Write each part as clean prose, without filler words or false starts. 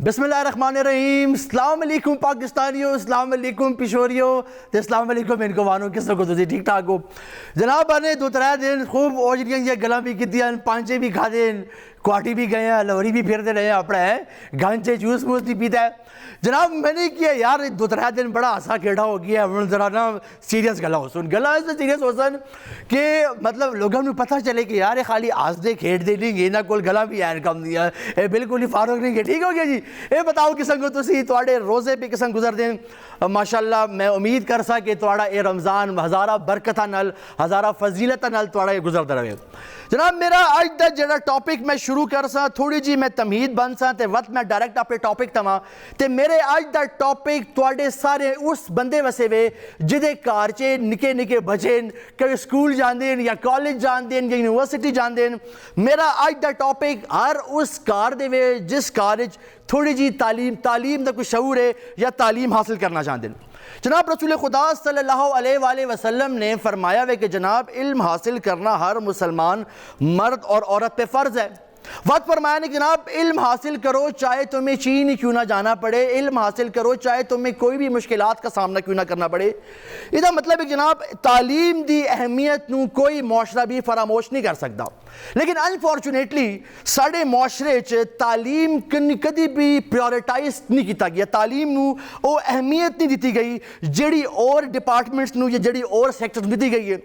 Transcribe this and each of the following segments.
بسم اللہ الرحمن الرحیم. السلام علیکم پاکستانیوں, السلام علیکم پشوریوں تے السلام علیکم ان کو وانو کس کو تسی ٹھیک ٹھاک ہو جناب. نے دو ترے دن خوب اوجڑیاں یہ گلاں بھی کیتیاں, پانچے بھی کھادے, کوٹی بھی گئے ہیں, لاہوری بھی پھرتے رہے ہیں, اپنا ہے گانچے جوس موس نہیں پیتا ہے جناب. میں نے کیا یار دو ترے دن بڑا ہنسا کھیڑا ہو گیا ہے, ذرا نا سیریس گلا ہو سن, گلا ایسا سیریس ہو سن کہ مطلب لوگوں نے پتہ چلے کہ یار خالی ہنس دے کھیڑ دے نہیں, یہاں کول گلا بھی ہے کم نہیں ہے, بالکل ہی فاروق نہیں ہے. ٹھیک ہو گیا جی. یہ بتاؤ کسن کو تسی تواڈے روزے پہ کسن گزر دیں ماشاءاللہ. میں امید کر سا کہ تواڈا یہ رمضان ہزارہ برکتاں نال ہزارہ فضیلتاں نال تواڈا یہ گزردا رہے جناب. میرا اج دا جڑا ٹاپک میں شروع کر سا, تھوڑی جی میں تمہید بن سا تے وقت میں ڈائریکٹ اپنے ٹاپک تما تے میرے اج دا ٹاپک تواڈے سارے اس بندے وسے وے جدے گھر چ نکے نکے بچے کبھی سکول جاندے یا کالج جاندے یا یونیورسٹی جاندے. میرا اج دا ٹاپک ہر اس گھر دے وے جس گھر وچ تھوڑی جی تعلیم دا کوئی شعور ہے یا تعلیم حاصل کرنا چاہتے ہیں جناب. رسول خدا صلی اللہ علیہ وآلہ وسلم نے فرمایا ہے کہ جناب علم حاصل کرنا ہر مسلمان مرد اور عورت پہ فرض ہے. وقت فرمایا نے جناب علم حاصل کرو چاہے تمہیں چین ہی کیوں نہ جانا پڑے, علم حاصل کرو چاہے تمہیں کوئی بھی مشکلات کا سامنا کیوں نہ کرنا پڑے. یہ مطلب ہے جناب تعلیم دی اہمیت نو کوئی معاشرہ بھی فراموش نہیں کر سکتا, لیکن انفارچونیٹلی ساڑے معاشرے تعلیم کدی بھی پریورٹائز نہیں کیتا گیا, تعلیم نو او اہمیت نہیں دیتی گئی جڑی اور ڈپارٹمنٹس نو یا جڑی اور سیکٹرز دیتی گئی ہے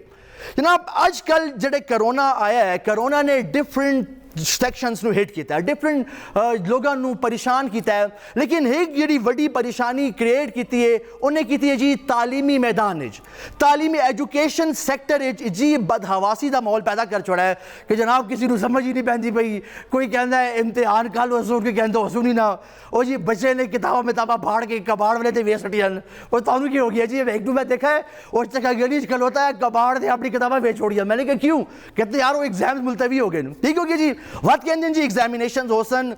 جناب. آج کل جڑے کرونا آیا ہے, کرونا نے ڈفرنٹ سیکشنز نو ہٹ کیتا ہے, ڈفرنٹ لوگاں نو پریشان کیتا ہے, لیکن ایک جڑی وڈی پریشانی کریٹ کیتی ہے انہیں کیتی ہے جی تعلیمی میدان وچ, تعلیمی ایجوکیشن سیکٹر وچ جی بدحواسی دا ماحول پیدا کر چھوڑا ہے کہ جناب کسی نو سمجھ ہی نہیں پیندی پئی. کوئی کہندا ہے امتحان کل ہو کے کہندا ہو نہیں نا, او جی بچے نے کتاباں پھاڑ کے کباڑ والے تے ویچ سٹیاں, اور تانوں کی ہو گیا جی ایک دو میں دیکھا ہے اور چکا گلی وچ کھلوتا ہے کباڑ دے اپنی کتاباں ویچ چھوڑیاں. میں نے کہا کیوں, کہتے یار وہ ایگزامز ملتوی ہو گئے. ٹھیک ہو گیا جی. وقت کہندے ہیں جی ایگزامینیشنز ہو سن,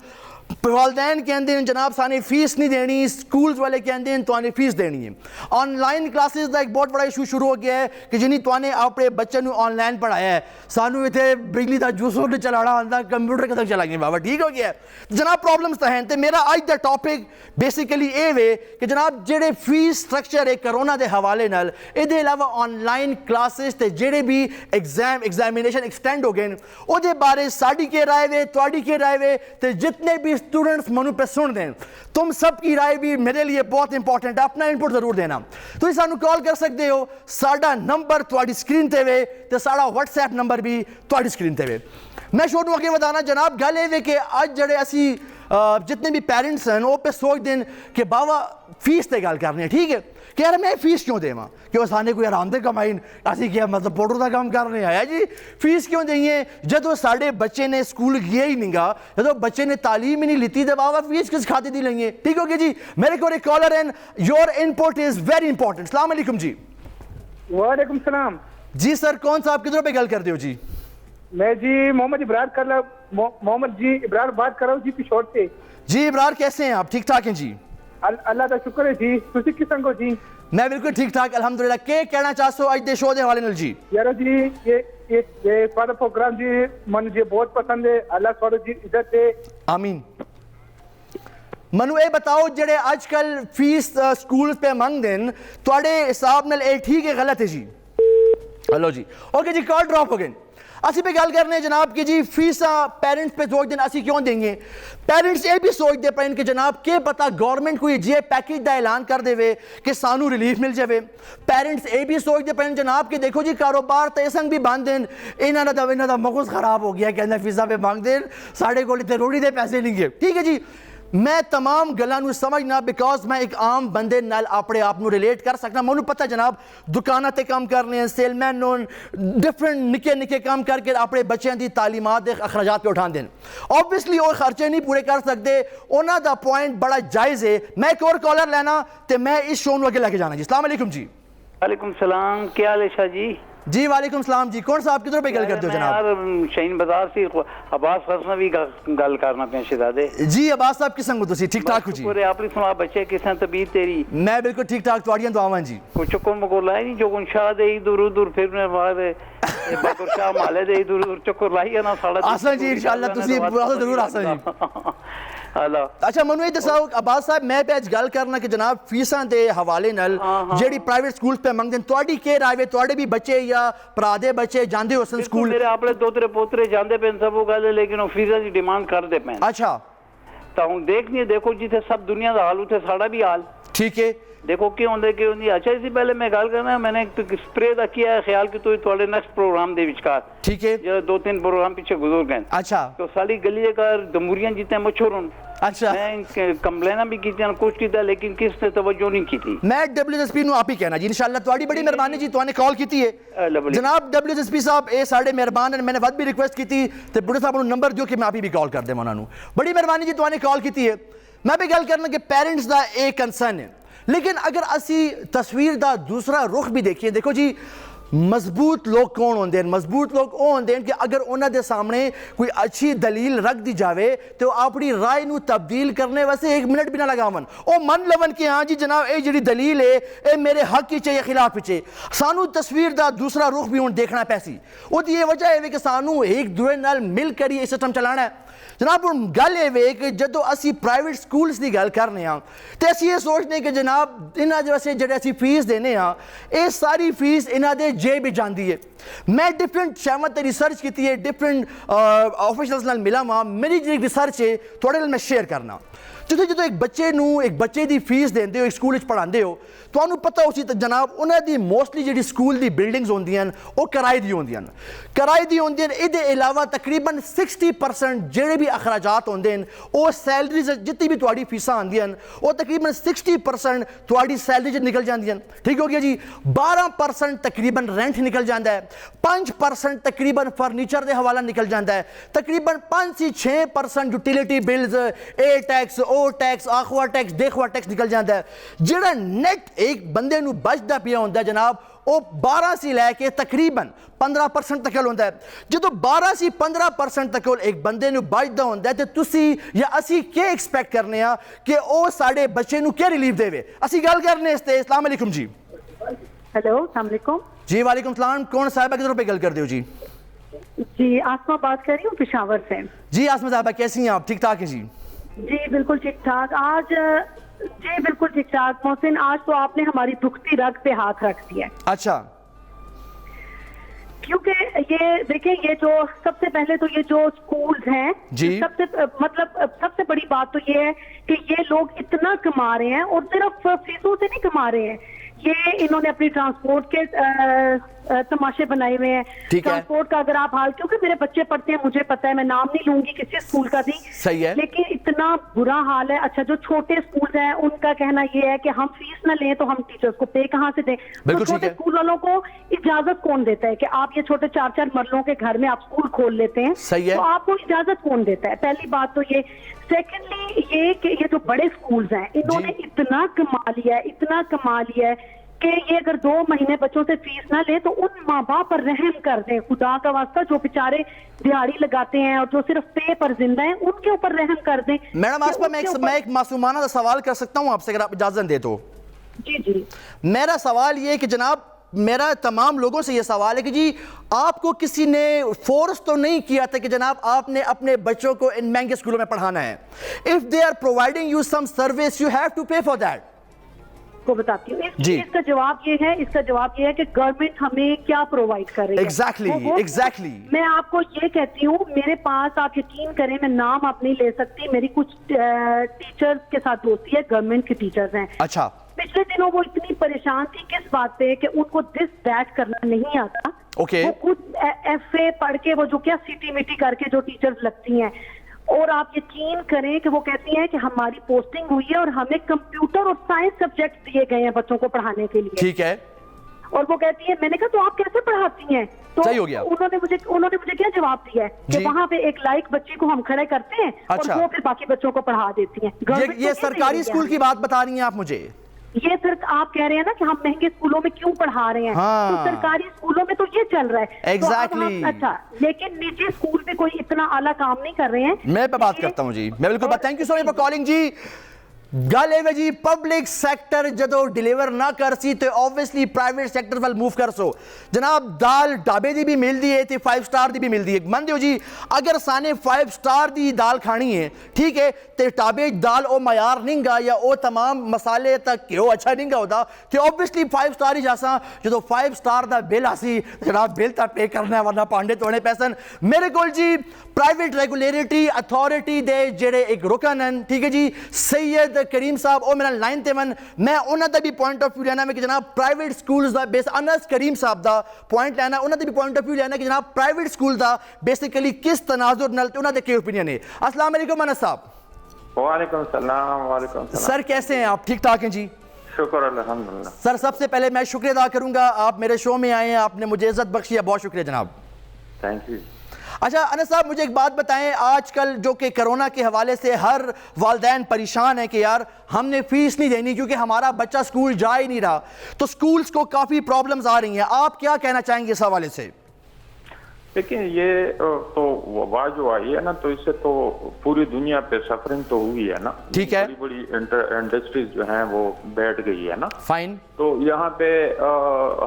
والدین کہندے ہیں جناب سانے فیس نہیں دینی, سکولز والے کہندے ہیں توانے فیس دینی ہے. آن لائن کلاسز دا ایک بہت بڑا ایشو شروع ہو گیا ہے کہ جنہیں توانے اپنے بچے نو آن لائن پڑھایا ہے, سانو اتنے بجلی دا جوسوں نے چلانا آندا, کمپیوٹر کتک چلائیں گے بابا. ٹھیک ہو گیا ہے جناب. پرابلمز تو ہیں تے میرا آج دا ٹاپک بیسیکلی اے وے کہ جناب جڑے فیس سٹرکچر ہے کرونا دے حوالے نال, اے دے علاوہ آن لائن کلاسز تے جڑے بھی ایگزامینیشن ایکسٹینڈ ہو گئے او دے بارے ساڈی کے رائے وے تواڈی کے رائے وے تے جتنے بھی اسٹوڈنٹس منو پہ سن دیں, تم سب کی رائے بھی میرے لیے بہت امپورٹنٹ ہے, اپنا انپٹ ضرور دینا. تو اس سانو کال کر سکتے ہو, ساڈا نمبر تواڈی سکرین تے وے تے ساڈا واٹس ایپ نمبر بھی تواڈی سکرین تے وے. میں شروع اگے بتانا جناب گل اے کہ اج جڑے اسی جتنے بھی پیرنٹس ہیں وہ پہ سوچ دیں کہ باوا فیس تے گل کرنی ہے. ٹھیک ہے کہ یار میں فیس کیوں دے کہ وہ سانے کوئی آرام دے کمائن اسی کیا مطلب پاؤڈر دا کام کرنے آیا جی. فیس کیوں دئیے جدو ساڑے بچے نے سکول گیا ہی نہیں گا, جدو بچے نے تعلیم ہی نہیں لیتی تو باوا فیس کس کھاتے دی لیں گے. ٹھیک ہو گیا جی. میرے کو ایک کالر ہیں, your input is very important. السلام علیکم جی. وعلیکم السلام جی سر کون صاحب کدھروں پہ گل کرتے ہو جی؟ میں جی محمد ابرار کر رہا محمد جی ابرار بات کر رہا ہوں جی پشور سے. جی ابرار کیسے ہیں آپ؟ ٹھیک ٹھاک ہیں جی؟ اللہ کا شکر ہے جی. تسی کسن کو جی؟ میں بالکل ٹھیک ٹھاک الحمدللہ. کہ کہنا چاہسو اج دے شو دے حوالے نال جی؟ یارو جی یہ سارا پروگرام جی من جی بہت پسند ہے. اللہ سارا جی عزت دے. آمین. منو اے بتاؤ جڑے آج کل فیس سکول پہ منگ دیں تواڈے حساب نال اے ٹھیک ہے غلط ہے جی؟ ہلو جی اوکے جی کال ڈراپ ہو گئے. اسی پہ گل کرنے جناب کہ جی فیساں پیرنٹس پہ سوچ دیں اسی کیوں دیں گے. پیرنٹس یہ بھی سوچ دے پڑیں کہ جناب کہ پتہ گورنمنٹ کوئی جی پیکیج دا اعلان کر دے وے کہ سانو ریلیف مل جاوے. پیرنٹس یہ بھی سوچ دے پڑیں جناب کہ دیکھو جی کاروبار تے سنگ بھی بند دیں, انہاں دا مغز خراب ہو گیا کہ فیساں پہ مانگ دیں ساڑے کول تے روڑی دے پیسے نہیں گے. ٹھیک ہے جی. میں تمام گلاں نو سمجھنا بیکاز میں ایک عام بندے نال اپنے آپ نو ریلیٹ کر سکنا. مجھے پتہ جناب دکاناں تے کام کرنے ہیں, سیل مین ہون, ڈفرنٹ نکے نکے کام کر کے اپنے بچیاں دی تعلیمات دے اخراجات پہ اٹھان دیں. اوبویسلی وہ خرچے نہیں پورے کر سکتے, انہاں دا پوائنٹ بڑا جائز ہے. میں ایک اور کالر لینا تے میں اس شو نو اگے لے کے جانا جی. السلام علیکم جی. وعلیکم السلام. کیا حال ہے شاہ جی؟ جی وعلیکم السلام جی. کون صاحب کدھر پہ گل کرتے ہو جناب؟ شہین بازار سے عباس خرسنا بھی گل کرنا پہ شہزادے. جی عباس صاحب کسن کو تسی ٹھیک ٹھاک ہو جی؟ شکر ہے. آپ نے سنا بچے کسن طبیعت تیری؟ میں بالکل ٹھیک ٹھاک. تواڈیاں دعاواں جی. کوئی چکر مکر لائے نہیں جو انشاء دے دور دور پھرنے والے بکر شاہ مالے دے دور دور چکر لائی ہے نا ساڑا آسان جی انشاءاللہ تسی ضرور آسان جی. اللہ اچھا منو یہ دساؤ عباس صاحب میں پہ اج گل کرنا کہ جناب فیساں دے حوالے نال جیڑی پرائیویٹ سکول پہ منگدے تواڈی کی رائے وے تواڈے بھی بچے یا پرا دے بچے جاندے ہو سن سکول میرے اپنے دوترے پوترے جاندے پین سب وہ گل ہے لیکن وہ فیسا دی ڈیمانڈ کر دے پین اچھا تا ہوں دیکھنی دیکھو جیتے سب دنیا دا حال ہوتے ساڑا بھی حال ٹھیک ہے دیکھو کیوں دے کیوں نہیں اچھا اسی پہلے میں گال کرنا ہے میں نے سپرے دا کیا ہے خیال کہ تو تھوڑے نیکسٹ پروگرام دے وچکار ٹھیک ہے جو 2-3 پروگرام پیچھے گزر گئے اچھا تو سالی گلی کا دموریاں جیتے ہیں مچھر ہوں اچھا میں کمپلینا بھی کی تھی کچھ کی تھا لیکن کس نے توجہ نہیں کی تھی میں ڈبلیو ایس پی نو آپ ہی کہنا جی انشاءاللہ تواڈی بڑی مہربانی جی تو نے کال کیتی ہے جناب ڈبلیو ایس پی صاحب اے ساڈے مہربان ہیں میں نے ود بھی ریکویسٹ کی تھی تے بڑے صاحب نو نمبر دیو کہ میں آپ ہی بھی کال کر دے انہاں نو بڑی مہربانی جی تو نے کال کیتی ہے میں بھی گل کرنا کہ پیرنٹس دا ایک کنسرن ہے لیکن اگر اسی تصویر دا دوسرا رخ بھی دیکھیے دیکھو جی مضبوط لوگ کون ہوندے ہیں مضبوط لوگ وہ ہوندے ہیں کہ اگر انہاں دے سامنے کوئی اچھی دلیل رکھ دی جاوے تو اپنی رائے نو تبدیل کرنے واسطے 1 منٹ بھی نہ لگاون او من لون کہ ہاں جی جناب اے جڑی دلیل ہے اے میرے حق وچ یا خلاف وچ سانو تصویر دا دوسرا رخ بھی ہن دیکھنا پیسی او دی یہ وجہ ہے کہ سانو ایک دوے نال مل کر یہ سسٹم چلانا ہے جناب ہن گل یہ کہ جدو اسی پرائیویٹ سکولز دی گل کرنے ہاں تے اسی یہ سوچنے کہ جناب انہاں دے واسطے جڑے اسی فیس دینے ہاں اے ساری فیس انہاں دے جیب وچ جاندی ہے میں ڈفرنٹ شیواں تے ریسرچ کیتی ہے ڈفرنٹ آفیشلز نال ملا ہاں میری جڑی ریسرچ ہے تھوڑے نال میں شیئر کرنا جدو ایک بچے دی فیس دیندے ہو ایک سکول وچ پڑھاندے ہو تانوں پتہ اسی تے جناب انہاں دی موسٹلی جڑی سکول دی بلڈنگز ہوندیاں او کرائے دی ہوندیاں ادے علاوہ تقریباً 60% جڑے بھی اخراجات ہوندے ہیں او سیلریز جتنی بھی تواڈی فیساں آندیاں او تقریباً 60% تواڈی سیلری چ نکل جاندیاں ٹھیک ہو گیا جی 12% تقریباً رینٹ نکل جاندا ہے 5% تقریباً فرنیچر دے حوالہ نکل جاندا ہے تقریباً 5-6% یوٹیلیٹی بلز اے ٹیکس او ٹیکس آخوا ٹیکس دیکھوا ٹیکس نکل جاندا ہے جڑا نیٹ ایک بندے نو بچدا پیا ہوندا ہے جناب او 12 سے لے کے تقریباً 15% تک ہوندا ہے جدو 12 سے 15% تک ایک بندے نو بچدا ہوندا ہے تے تسی یا اسی کیا ایکسپیکٹ کرنے ہاں کہ او ساڈے بچے نو کیا ریلیف دے وے اسی گل کرنے اس تے السلام علیکم جی ہیلو السلام علیکم جی وعلیکم السلام کون صاحبہ کدھروں پہ گل کر دیو جی جی آسما بات کر رہی ہوں پشاور سے جی آسما صاحبہ کیسی ہیں آپ ٹھیک ٹھاک ہیں جی جی بالکل ٹھیک ٹھاک آج جی بالکل ٹھیک ٹھاک محسن آج تو آپ نے ہماری دکھتی رگ پہ ہاتھ رکھ دیا ہے اچھا کیونکہ یہ دیکھیں یہ جو سب سے پہلے تو یہ جو سکولز ہیں سب سے مطلب سب سے بڑی بات تو یہ ہے کہ یہ لوگ اتنا کما رہے ہیں اور صرف فیسوں سے نہیں کما رہے ہیں یہ انہوں نے اپنی ٹرانسپورٹ کے تماشے بنائے ہوئے ہیں ٹرانسپورٹ کا اگر آپ حال کیونکہ میرے بچے پڑھتے ہیں مجھے پتا ہے میں نام نہیں لوں گی کسی اسکول کا بھی صحیح ہے لیکن اتنا برا حال ہے اچھا جو چھوٹے اسکول ہیں ان کا کہنا یہ ہے کہ ہم فیس نہ لیں تو ہم ٹیچرز کو پے کہاں سے دیں تو چھوٹے اسکول والوں کو اجازت کون دیتا ہے کہ آپ یہ چھوٹے 4 مرلوں کے گھر میں آپ اسکول کھول لیتے ہیں تو آپ کو اجازت کون دیتا ہے پہلی بات تو یہ سیکنڈلی یہ کہ یہ جو بڑے اسکولز ہیں انہوں نے اتنا کما لیا ہے کہ یہ اگر 2 مہینے بچوں سے فیس نہ لے تو ان ماں باپ پر رحم کر دیں خدا کا واسطہ جو بیچارے دیہاڑی لگاتے ہیں اور جو صرف پے پر زندہ ہیں ان کے اوپر رحم کر دیں میڈم آسما میں ایک معصومانہ سوال کر سکتا ہوں آپ سے اگر آپ اجازت دے تو جی میرا سوال یہ کہ جناب میرا تمام لوگوں سے یہ سوال ہے کہ جی آپ کو کسی نے فورس تو نہیں کیا تھا کہ جناب آپ نے اپنے بچوں کو ان مہنگے اسکولوں میں پڑھانا ہے if they are providing you some service you have to pay for that کو بتاتی ہوں اس کا جواب یہ ہے کہ گورنمنٹ ہمیں کیا پرووائڈ کر رہی ہے ایگزیکٹلی میں آپ کو یہ کہتی ہوں میرے پاس آپ یقین کریں میں نام آپ نہیں لے سکتی میری کچھ ٹیچرز کے ساتھ دوستی ہے گورنمنٹ کے ٹیچرز ہیں اچھا پچھلے دنوں وہ اتنی پریشان تھی کس بات پہ کہ ان کو دس دیٹ کرنا نہیں آتا وہ خود ایف اے پڑھ کے وہ جو کیا سیٹی میٹی کر کے جو ٹیچرز لگتی ہیں اور آپ یقین کریں کہ وہ کہتی ہیں کہ ہماری پوسٹنگ ہوئی ہے اور ہمیں کمپیوٹر اور سائنس سبجیکٹ دیے گئے ہیں بچوں کو پڑھانے کے لیے ٹھیک ہے اور وہ کہتی ہے میں نے کہا تو آپ کیسے پڑھاتی ہیں تو انہوں نے مجھے کیا جواب دیا ہے کہ وہاں پہ ایک لائق بچے کو ہم کھڑے کرتے ہیں اور وہ پھر باقی بچوں کو پڑھا دیتی ہیں یہ سرکاری اسکول کی بات بتا رہی ہیں آپ مجھے یہ سر آپ کہہ رہے ہیں نا کہ ہم مہنگے اسکولوں میں کیوں پڑھا رہے ہیں تو سرکاری اسکولوں میں تو یہ چل رہا ہے اچھا لیکن نجی اسکول پہ کوئی اتنا اعلیٰ کام نہیں کر رہے ہیں میں پہ بات کرتا ہوں جی میں بالکل thank you so much for calling جی گل ہے جی پبلک سیکٹر جدو ڈیلیور نہ کر سی تو اوبویسلی پرائیویٹ سیکٹر وال موو کر سو جناب دال ڈھابے دی بھی مل دی ہے تے 5 سٹار دی بھی مل دی ہے من دیو جی اگر سانے 5 سٹار دی دال کھانی ہے ٹھیک ہے تے ڈھابے دال او معیار نہیں گا یا او تمام مسالے تک کہ او اچھا نہیں گا ہوتا تے اوبویسلی 5 سٹار ہی جاساں جدو 5 سٹار دا بل آسی جناب بل تا پے کرنا ہے ورنہ پانڈے توڑنے پیسن میرے کول جی پرائیویٹ ریگولیٹری اتھارٹی دے جڑے ایک رکن ہیں ٹھیک ہے جی سید کریم صاحب او میرا لائن تے من میں انہاں دا بھی پوائنٹ آف ویو لینا ہے کہ جناب پرائیویٹ سکولز دا بیس انس کریم صاحب دا پوائنٹ لینا انہاں دا بھی پوائنٹ آف ویو لینا کہ جناب پرائیویٹ سکول دا بیسیکلی کس تناظر نال تے انہاں دے کی اوپینین ہے. السلام علیکم انس صاحب. وعلیکم السلام. وعلیکم السلام سر کیسے ہیں آپ؟ ٹھیک ٹھاک ہیں جی؟ شکر الحمدللہ. سر سب سے پہلے میں شکریہ ادا کروں گا آپ میرے شو میں آئے ہیں آپ نے مجھے عزت بخشی ہے بہت شکریہ جناب. Thank you. اچھا انس صاحب مجھے ایک بات بتائیں آج کل جو کہ کرونا کے حوالے سے ہر والدین پریشان ہیں کہ یار ہم نے فیس نہیں دینی کیونکہ ہمارا بچہ سکول جا ہی نہیں رہا تو سکولز کو کافی پرابلمز آ رہی ہیں آپ کیا کہنا چاہیں گے اس حوالے سے؟ لیکن یہ تو وبا جو آئی ہے نا تو اس سے تو پوری دنیا پہ سفرنگ تو ہوئی ہے نا. ٹھیک ہے. بڑی انڈسٹریز جو ہیں وہ بیٹھ گئی ہے نا. فائن. تو یہاں پہ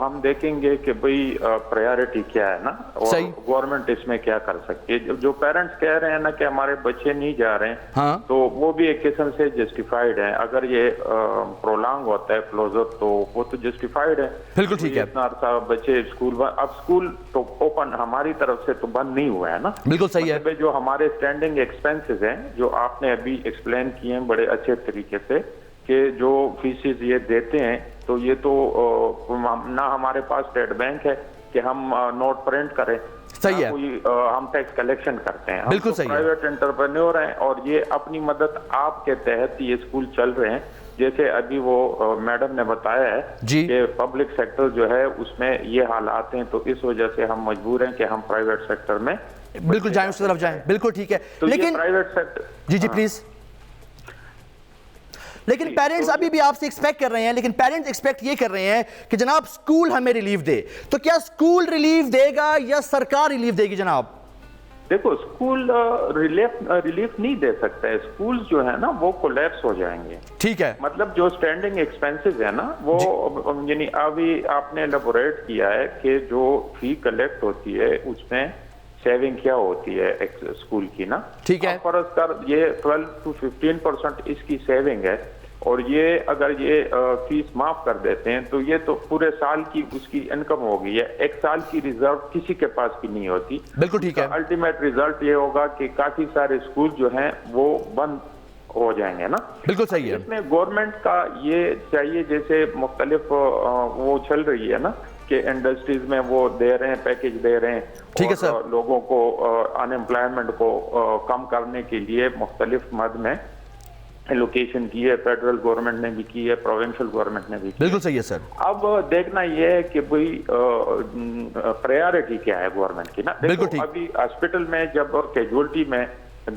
ہم دیکھیں گے کہ بھئی پریارٹی کیا ہے نا اور گورنمنٹ اس میں کیا کر سکتی ہے. جو پیرنٹس کہہ رہے ہیں نا کہ ہمارے بچے نہیں جا رہے ہیں تو وہ بھی ایک قسم سے جسٹیفائیڈ ہے. اگر یہ پرولانگ ہوتا ہے کلوزر تو وہ تو جسٹیفائیڈ ہے. بالکل ٹھیک ہے. اتنا عرصہ بچے اسکول اب اسکول تو اوپن ہماری طرف سے تو بند نہیں ہوا ہے نا. بالکل صحیح ہے. جو ہمارے اسٹینڈنگ ایکسپینسز ہیں جو آپ نے ابھی ایکسپلین کیے ہیں بڑے اچھے طریقے سے کہ جو فیسز یہ دیتے ہیں تو یہ تو نہ ہمارے پاس اسٹیٹ بینک ہے کہ ہم نوٹ پرنٹ کریں. صحیح ہے. کوئی ہم ٹیکس کلیکشن کرتے ہیں. بالکل صحیح ہے. پرائیویٹ انٹرپرینور ہیں اور یہ اپنی مدد آپ کے تحت یہ اسکول چل رہے ہیں. جیسے ابھی وہ میڈم نے بتایا ہے کہ پبلک سیکٹر جو ہے اس میں یہ حالات ہیں تو اس وجہ سے ہم مجبور ہیں کہ ہم پرائیویٹ سیکٹر میں بالکل جائیں اس طرف جائیں. بالکل ٹھیک ہے. لیکن پرائیویٹ سیکٹر جی پلیز. لیکن پیرنٹس ابھی بھی آپ سے ایکسپیکٹ کر رہے ہیں لیکن پیرنٹس ایکسپیکٹ یہ کر رہے ہیں کہ جناب سکول ہمیں ریلیف دے تو کیا سکول ریلیف دے گا یا سرکار ریلیف دے گی جناب؟ دیکھو اسکول ریلیف نہیں دے سکتا ہے. اسکول جو ہے نا وہ کولیپس ہو جائیں گے. ٹھیک ہے. مطلب جو اسٹینڈنگ ایکسپینسز ہے نا وہ یعنی ابھی آپ نے ایلیبوریٹ کیا ہے کہ جو فی کلیکٹ ہوتی ہے اس میں سیونگ کیا ہوتی ہے اسکول کی نا. ٹھیک ہے. فرض کر یہ 12 to 15% اس کی سیونگ ہے اور یہ اگر یہ فیس معاف کر دیتے ہیں تو یہ تو پورے سال کی اس کی انکم ہوگی ہے. ایک سال کی ریزرو کسی کے پاس بھی نہیں ہوتی. بالکل ٹھیک ہے. الٹیمیٹ ریزلٹ یہ ہوگا کہ کافی سارے اسکول جو ہیں وہ بند ہو جائیں گے نا. بالکل صحیح ہے. اس میں گورنمنٹ کا یہ چاہیے جیسے مختلف وہ چل رہی ہے نا کہ انڈسٹریز میں وہ دے رہے ہیں پیکیج دے رہے ہیں. ٹھیک ہے سر. لوگوں کو ان امپلائمنٹ کو کم کرنے کے لیے مختلف مد میں ایلوکیشن کی ہے. فیڈرل گورنمنٹ نے بھی کی ہے پروونشل گورنمنٹ نے بھی کی. بالکل صحیح ہے سر. اب دیکھنا یہ ہے کہ بھئی پریارٹی کیا ہے گورنمنٹ کی نا. دیکھو ابھی ہاسپٹل میں جب کیجولٹی میں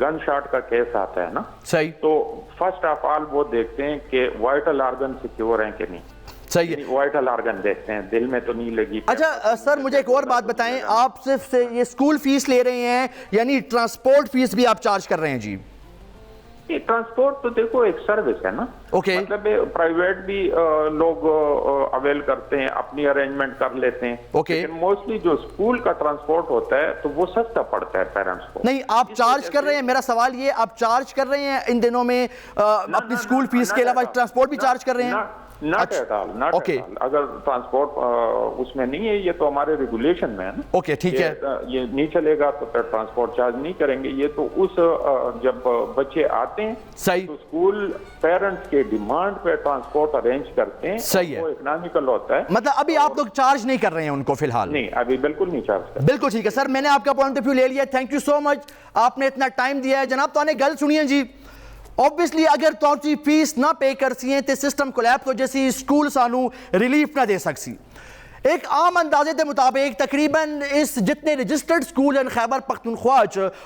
گن شاٹ کا کیس آتا ہے نا صحیح تو فرسٹ آف آل وہ دیکھتے ہیں کہ وائٹل آرگن سیکیور ہیں کہ نہیں. صحیح ہے. وائٹل آرگن دیکھتے ہیں دل میں تو نہیں لگی. اچھا سر مجھے ایک اور بات بتائیں آپ صرف سے یہ اسکول فیس لے رہے ہیں یعنی ٹرانسپورٹ فیس بھی آپ چارج کر رہے ہیں؟ جی ٹرانسپورٹ تو دیکھو ایک سروس ہے نا. مطلب پرائیویٹ بھی لوگ اویل کرتے ہیں اپنی ارینجمنٹ کر لیتے ہیں. لیکن موسٹلی جو اسکول کا ٹرانسپورٹ ہوتا ہے تو وہ سستا پڑتا ہے پیرنٹس کو. نہیں آپ چارج کر رہے ہیں میرا سوال یہ آپ چارج کر رہے ہیں ان دنوں میں اپنی اسکول فیس کے علاوہ ٹرانسپورٹ بھی چارج کر رہے ہیں؟ Not at all. اگر ٹرانسپورٹ اس میں نہیں ہے یہ تو ہمارے ریگولیشن میں ہے نا. اوکے ٹھیک ہے. یہ نہیں چلے گا تو پھر ٹرانسپورٹ چارج نہیں کریں گے. یہ تو اس جب بچے آتے ہیں تو اسکول پیرنٹس کے ڈیمانڈ پہ ٹرانسپورٹ ارینج کرتے ہیں. صحیح ہے. وہ اکنامیکل ہوتا ہے. مطلب ابھی آپ لوگ چارج نہیں کر رہے ہیں ان کو فی الحال؟ نہیں ابھی بالکل نہیں چارج کر. بالکل ٹھیک ہے سر میں نے آپ کا پوائنٹ آف ویو لے لیا. تھینک یو سو مچ آپ نے اتنا ٹائم دیا ہے. جناب تو نے گل سنیے جی اوبویسلی اگر تھی فیس نہ پے کر سی ہیں تو سسٹم کولیپس ہو جیسی اسکول سانو ریلیف نہ دے سکسی. ایک عام اندازے کے مطابق تقریباً اس جتنے رجسٹرڈ سکول ہیں خیبر پختونخوا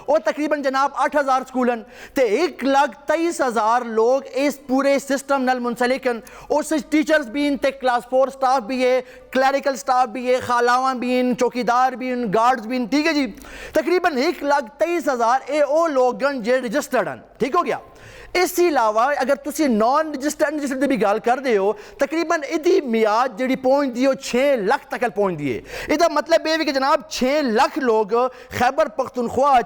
وہ تقریباً جناب 8,000 سکول ہیں تے 1,23,000 لوگ اس پورے سسٹم نال منسلک ہیں. اس ٹیچرز بھی ہیں تے کلاس 4 سٹاف بھی ہے, کلیریکل سٹاف بھی ہے, خالاواں بھی ہیں, چوکیدار بھی ہیں, گارڈز بھی ہیں. ٹھیک ہے جی, تقریباً 1,23,000 اے او لوگ ہیں جو رجسٹرڈ ہیں. ٹھیک ہو گیا. اس کے علاوہ اگر تسی نان رجسٹرڈ بھی گال کر دے ہو تقریباً ادھی میاد جڑی پہنچ دی ہو 6 لاکھ تک پہنچ دیے. یہ مطلب یہ کہ جناب 6 لاکھ لوگ خیبر پختونخوا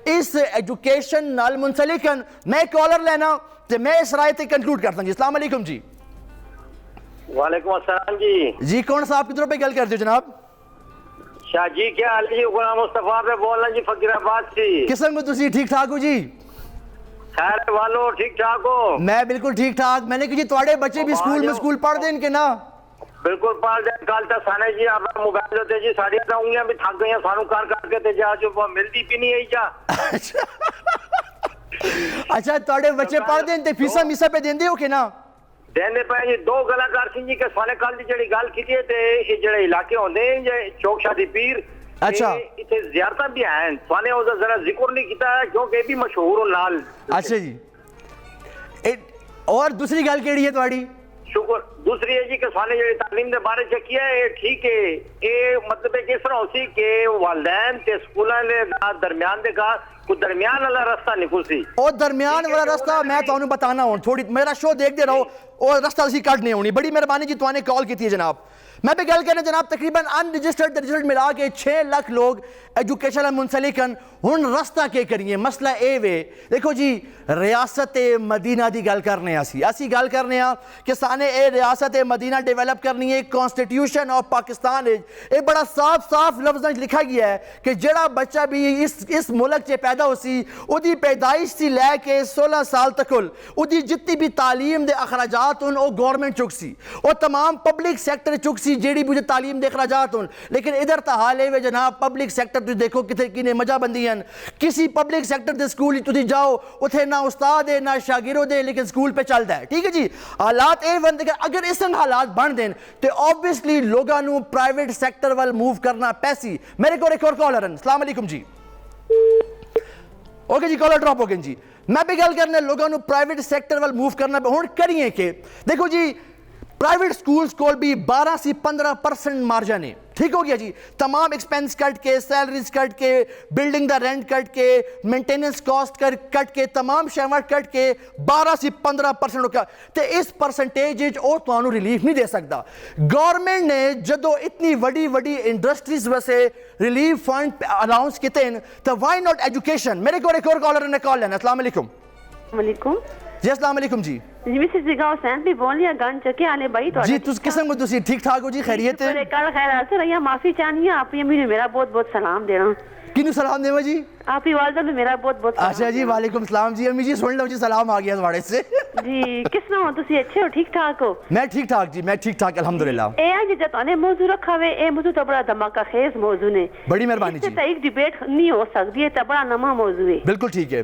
اس ایجوکیشن نال منسلک ہیں. میں کالر لینا تو میں اس رائے تے کنکلوڈ کرتا ہوں. جی السلام علیکم. جی وعلیکم السلام. جی کون صاحب کدھروں پہ گل کرتے ہو جناب؟ شاہ جی کیا حال ہے جی؟ غلام مصطفیٰ پہ بول رہا جی فقیر آباد سے. قسم کو تسی ٹھیک ٹھاک ہو جی؟ خیر والو ٹھیک ٹھاک ہو؟ میں بالکل ٹھیک ٹھاک. میں نے کہ جی تواڈے بچے بھی سکول پڑھ دیں کہ نا؟ بالکل پڑھ دیں. کل تک سانے جی آپ موبائل ہوتے جی ساڑی انگلیاں بھی تھک گئی ہیں سانو کر کے تے جا جو ملتی بھی نہیں ہے جا. اچھا تواڈے بچے پڑھ دیں تے فیساں میسا پہ دیندے ہو کہ نا؟ دیندے پے جی. دو گلاں کر سی جی کہ سانے کل دی جڑی گل کیتی ہے تے یہ جڑے علاقے ہوندے ہیں جے چوک شادی پیر اچھا اتنے زیارتاں بھی ہیں سانے او ذرا ذکر نہیں کیتا ہے کیونکہ یہ بھی مشہور ہو نال. اچھا جی. اور دوسری گل کیڑی ہے تواڈی؟ شکر. دوسری ہے جی کہ سانے جڑی تعلیم دے بارے چ کیا ہے ٹھیک ہے. یہ مطلب ہے کس طرح ہوسی کہ والدین تے سکولاں دے درمیان دے کا کوئی درمیان والا رستہ نکل سی. او درمیان والا رستہ میں تانوں بتانا ہوں تھوڑی میرا شو دیکھ دے رہو اور رستہ اسی کٹ نہیں ہونی. بڑی مہربانی جی توانے کال کی ہے جناب. میں بھی گل کرنا جناب تقریباً ان رجسٹرڈ ملا کے 6 لاکھ لوگ ایجوکیشن منسلک ہیں. ہن رستہ کے کریے مسئلہ اے وے دیکھو جی ریاست مدینہ دی گل کرنے اسی گل کرنے کہ سانے اے ریاست مدینہ ڈیولپ کرنی ہے. کانسٹیٹیوشن آف پاکستان اے بڑا صاف لفظ لکھا گیا ہے کہ جڑا بچہ بھی اس ملک چ پیدا ہو سی اودی پیدائش سے لے کے 16 سال تک اودی جتنی بھی تعلیم دے اخراجات ہن او گورنمنٹ چک سی اور تمام پبلک سیکٹر چک سی جیڑی بھی تعلیم دے اخراجات ہن. لیکن ادھر تا حال ہے جناب پبلک سیکٹر تو دیکھو کتے کنے مجا بندی ہیں. کسی پبلک سیکٹر دے سکول تو جاؤ اتھے نہ استاد ہے نہ شاگرد ہے لیکن سکول پہ چلتا ہے. ٹھیک ہے جی. حالات اے بندے اگر اس حالات بن دیں تو obviously لوگاں نو پرائیویٹ سیکٹر وال موو کرنا پیسی. میرے کو ایک اور کالر ہیں. السلام علیکم جی. اوکے جی کالر ڈراپ ہو گئے جی. میں بھی گل کرنے لوگوں نو پرائیویٹ سیکٹر وال موو کرنا ہوں کریے کہ دیکھو جی پرائیویٹ سکولز کو بھی 12 سے 15% مارجن ہے. ٹھیک ہو گیا جی. تمام ایکسپینس کٹ کے سیلریز کٹ کے بلڈنگ دا رینٹ کٹ کے مینٹیننس کاسٹ کٹ کے تمام شیوٹ کٹ کے 12 سے 15% ہو گیا. تو اس پرسنٹیج او تو ریلیف نہیں دے سکتا. گورنمنٹ نے جدو اتنی وڈی انڈسٹریز ویسے ریلیف فنڈ اناؤنس کیتے ہیں تو وائی ناٹ ایجوکیشن. میرے کو ایک اور کالر نے کال لینا. السلام علیکم. وعلیکم جی السلام علیکم جی. جی مسز جگہ حسین بھی بول رہی گن چکے آلے بھائی تو جی تس قسم کو تسی ٹھیک ٹھاک ہو جی خیریت ہے؟ کل خیر آسر رہی معافی چاہنی ہے آپ امی نے میرا بہت سلام دینا. کنو سلام دیوا جی؟ آپ کی والدہ نے میرا بہت اچھا جی وعلیکم السلام جی. امی جی سن لو جی سلام آ گیا تواڑے سے. جی کس طرح ہو تسی اچھے ہو ٹھیک ٹھاک ہو؟ میں ٹھیک ٹھاک جی میں ٹھیک ٹھاک الحمدللہ. اے جی جتانے موضوع رکھا ہوئے اے موضوع تو بڑا دھماکہ خیز موضوع نے. بڑی مہربانی جی. اس سے ایک ڈیبیٹ نہیں ہو سکتی ہے تو بڑا نما موضوع ہے. بالکل ٹھیک ہے.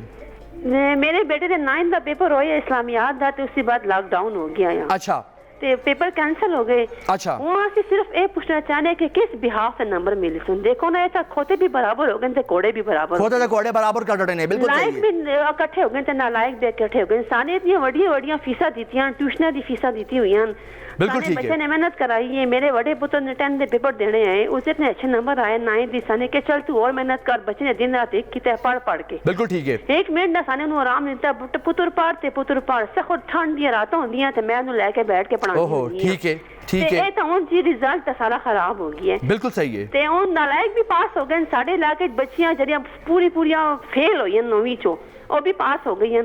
میرے بیٹے نے 9 دا پیپر ہویا اسلامیات دا تے اس کے بعد لاک ڈاؤن ہو گیا. اچھا تے پیپر کینسل ہو گئے. اچھا وہاں سے صرف اے پوچھنا چاہنے کہ کس بہاف سے نمبر ملے سن. دیکھو نا ایسا کھوتے بھی برابر ہو گئے تے کوڑے بھی برابر کھوتے تے کوڑے برابر کر ڈٹے نے. بالکل لائق صحیح بھی اکٹھے ہو گئے تے نالائق بھی اکٹھے ہو گئے. انسانی اتنی وڈیاں فیساں دیتیاں ٹیوشناں دی فیساں دیتی ہوئی ہیں. بالکل ٹھیک ہے. بچے نے محنت کرائی ہے. میرے بڑے پتر نے 10 دے پیپر دینے آئے اس اتنے اچھے نمبر آئے 9 دی سانے کہ چل تو اور محنت کر. بچے نے دن رات ایک کیتے پڑھ کے. بالکل ٹھیک ہے. 1 منٹ نہ سانے نو آرام نہیں دیتا. پتر پڑھ سخت ٹھنڈ دی راتاں ہوندیاں تے میں نو لے کے بیٹھ کے پڑھاندی. اوہو ٹھیک ہے ٹھیک ہے. اے تو ان جی رزلٹ سارا خراب ہو گیا ہے. بالکل صحیح ہے. تے ان نالائق بھی پاس ہو گئے. ساڈے علاقے بچیاں جڑیاں پوریاں فیل ہوئی ہیں 9ویں چوں وہ بھی پاس ہو گئی ہیں.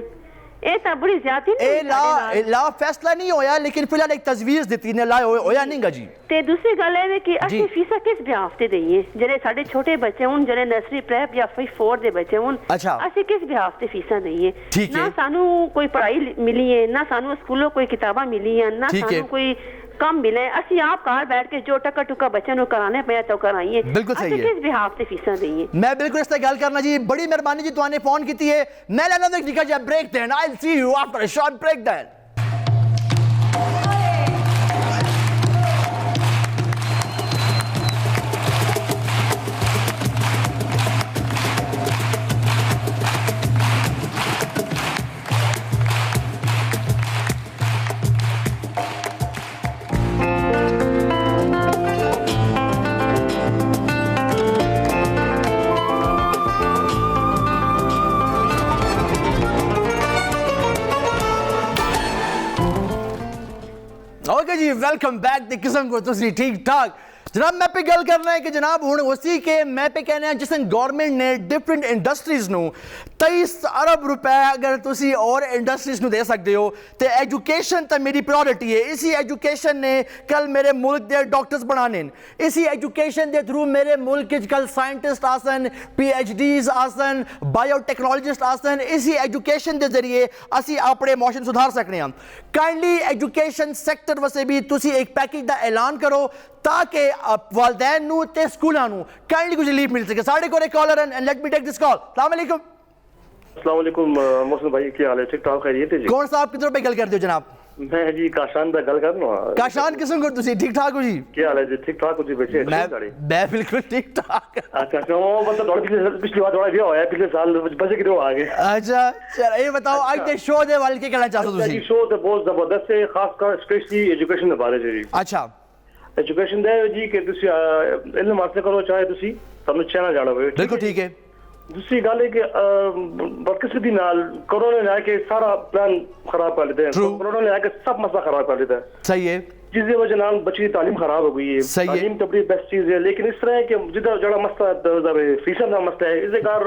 اے تا بڑی زیادتی نہیں. لا فیصلہ نہیں ہویا لیکن فی الحال ایک تجویز دیتی نے لا ہویا نہیں گا جی. تے دوسری گل ہے کہ اسی فیسا کس بہاف تے دئیے جڑے ساڈے چھوٹے بچے ہن جڑے نرسری پریپ یا 4 دے بچے ہن اسی کس بہاف تے فیسا دئیے. نہ سانو کوئی پڑھائی ملی ہے نہ سانو سکولوں کوئی کتاباں ملی ہیں نہ سانو کوئی کم ملے. اسی آپ گھر بیٹھ کے جو ٹکا ٹکا بچوں نو کرانے پیا تو کرائیے. بالکل صحیح ہے. کس بہاف تے فیساں دئیے. میں بالکل اس تے گل کرنا جی. بڑی مہربانی جی تو نے فون کیتی ہے. میں لینا ایک نکا جا بریک دین. I will see you after a short break دین. اوکے جی ویلکم بیک دی قسم کو تسی ٹھیک ٹھاک جناب میں پہ گل کرنا ہے کہ جناب ہوں اسی کے میں پہ کہنا ہے جس گورنمنٹ نے ڈفرنٹ انڈسٹریز نو 23 ارب روپے اگر تسی اور انڈسٹریز نو دے سکتے ہو تو ایجوکیشن تا میری پرائورٹی ہے. اسی ایجوکیشن نے کل میرے ملک دے ڈاکٹرز بنانے, اسی ایجوکیشن دے تھرو میرے ملک کل سائنٹسٹ آسن, پی ایچ ڈیز آسن, بایو ٹیکنالوجسٹ آسن. اسی ایجوکیشن دے ذریعے اسی اپنے معاشرے سدھار سکنے ہیں. کائنڈلی ایجوکیشن سیکٹر واسطے بھی تسی ایک پیکیج دا اعلان کرو تاکہ والدین نو تے سکولاں نو کائنڈلی کچھ ریلیف مل سکے. ساڈے کول ایک کالر اینڈ لیٹ می ٹیک دس کال. السلام علیکم. السلام علیکم محسن بھائی, کیا حال ہے؟ ٹھیک ٹھاک خیریت ہے جی؟ کون صاحب کدھر پہ گل کرتے ہو جناب؟ میں جی کاشان دا گل کرنا. کاشان قسم کو تسی ٹھیک ٹھاک ہو جی؟ کیا حال ہے جی؟ ٹھیک ٹھاک ہو جی بیٹھے؟ میں بالکل ٹھیک ٹھاک. اچھا اچھا وہ مطلب پچھلی بار تھوڑا ہوا ہے, پچھلے سال بچے کتنے آ گئے. اچھا چلو یہ بتاؤ اج دے شو دے والے کے کہنا چاہتے ہو تسی؟ شو تے بہت زبردست ہے, خاص کر اسپیشلی ایجوکیشن دے بارے جی. اچھا ایجوکیشن دے جی کہ تسی علم حاصل کرو چاہے تسی تانوں چینا جانا ہوئے. بالکل ٹھیک ہے. دوسری گل ہے کہ بدقسمتی نال کرونا نے آ کے سارا پلان خراب کر لیتے ہیں. کرونا نے آ کے سب مسئلہ خراب کر لیتا ہے. صحیح ہے. جس کی وجہ نال بچی کی تعلیم خراب ہو گئی ہے. تعلیم تو بڑی بیسٹ چیز ہے, لیکن اس طرح ہے کہ جدھر جڑا مسئلہ فیسن کا مسئلہ ہے, اس کے کار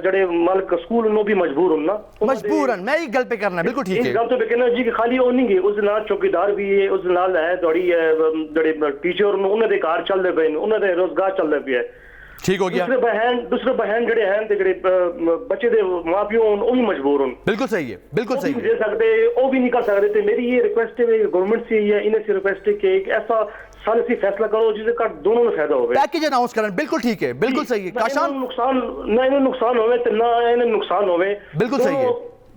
جڑے مالک سکول نو بھی مجبور ہونا مجبورن میں یہ گل پہ کرنا. بالکل ٹھیک ہے. گل تو کہنا جی کہ خالی وہ نہیں گے, اس نال چوکیدار بھی ہے, اس نال ہے تھوڑی جڑے ٹیچر انہاں دے کار چل دے پے, انہاں دے روزگار چل دے پے. ٹھیک ہو گیا. دوسرے بہن جڑے ہیں تے جڑے بچے دے ماں پیو وہ بھی مجبور ہوں. بالکل صحیح ہے. بالکل صحیح ہے. دے سکتے وہ بھی نہیں کر سکتے. تے میری یہ ریکویسٹ ہے گورنمنٹ سے یا انہیں سے ریکویسٹ ہے کہ ایک ایسا سالسی فیصلہ کرو جس سے دونوں کو فائدہ ہوئے. پیکیج اناؤنس کرن. بالکل ٹھیک ہے. بالکل صحیح ہے. کاشان نقصان نہ انہیں نقصان ہوئے تے نہ انہیں نقصان ہوئے. بالکل صحیح ہے.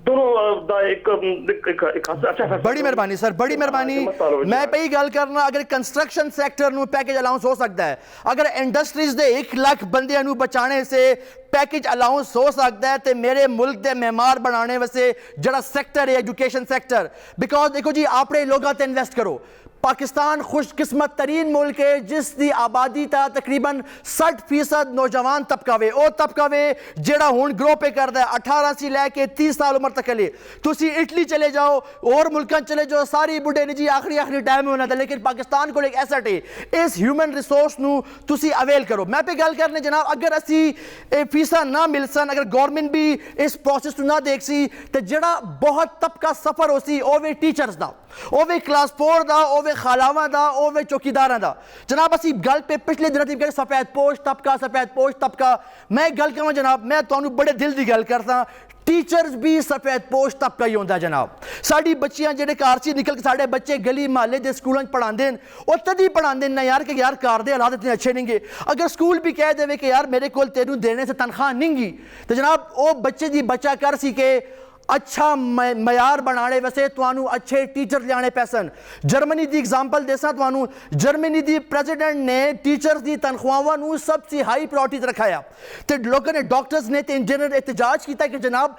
دونوں دا ایک اچھا. بڑی مہربانی سر, بڑی مہربانی. میں پہ ہی گل کرنا اگر کنسٹرکشن سیکٹر نو پیکیج الاؤنس ہو سکتا ہے, اگر انڈسٹریز دے 1 لاکھ بندیاں نو بچانے سے پیکیج الاؤنس ہو سکتا ہے تے میرے ملک دے معمار بنانے واسطے جڑا سیکٹر ہے ایجوکیشن سیکٹر, بیکاز دیکھو جی اپنے لوگاں تے انویسٹ کرو. پاکستان خوش قسمت ترین ملک ہے جس دی آبادی تا تقریباً 60% نوجوان طبقہ وے. او طبقہ وے جڑا ہون گرو پہ کردا ہے 18 سے لے کے 30 سال عمر تک لے. تسی اٹلی چلے جاؤ اور ملکان چلے جاؤ, ساری بڑھے نے جی آخری ٹائم ہونا تھا, لیکن پاکستان کو ایک ایسٹ ہے, اس ہیومن ریسورس نو تسی اویل کرو. میں پہ گل کرنے جناب اگر اسی فیسا نہ مل سن, اگر گورنمنٹ بھی اس پروسیس نہ دیکھ سی تو جڑا بہت طبقہ سفر ہو سی او وے ٹیچرز دا, او وے کلاس 4 دا, او وے خالاواں دا, او وے چوکیداراں دا. جناب اسی گل پہ پچھلے دن کہ سفید پوش طبقہ میں گل کروں جناب, میں تانوں بڑے دل دی گل کرتا, ٹیچرز بھی سفید پوش طبقہ ہی ہوندہ جناب. ساڑی بچیاں جڑے کارچی نکل کے ساڑے بچے گلی محلے دے سکولوں پڑھان دیں اور تدھی پڑھان دیں نا یار کہ یار کار دے حالات اتنے اچھے نہیں گے. اگر سکول بھی کہہ دے کہ یار میرے کول تینوں دینے سے تنخواہ نہیں گی تو جناب او بچے دی بچہ کر سی کہ اچھا معیار بنانے ویسے توانو اچھے ٹیچر لیانے پیسن. جرمنی دی اگزامپل دیسا توانو, جرمنی دی پریزیڈنٹ نے ٹیچرز دی تنخواہاں نو سب سے ہائی پرائورٹی رکھایا تے لوگوں نے ڈاکٹرز نے تے انجینئر احتجاج کیتا کہ جناب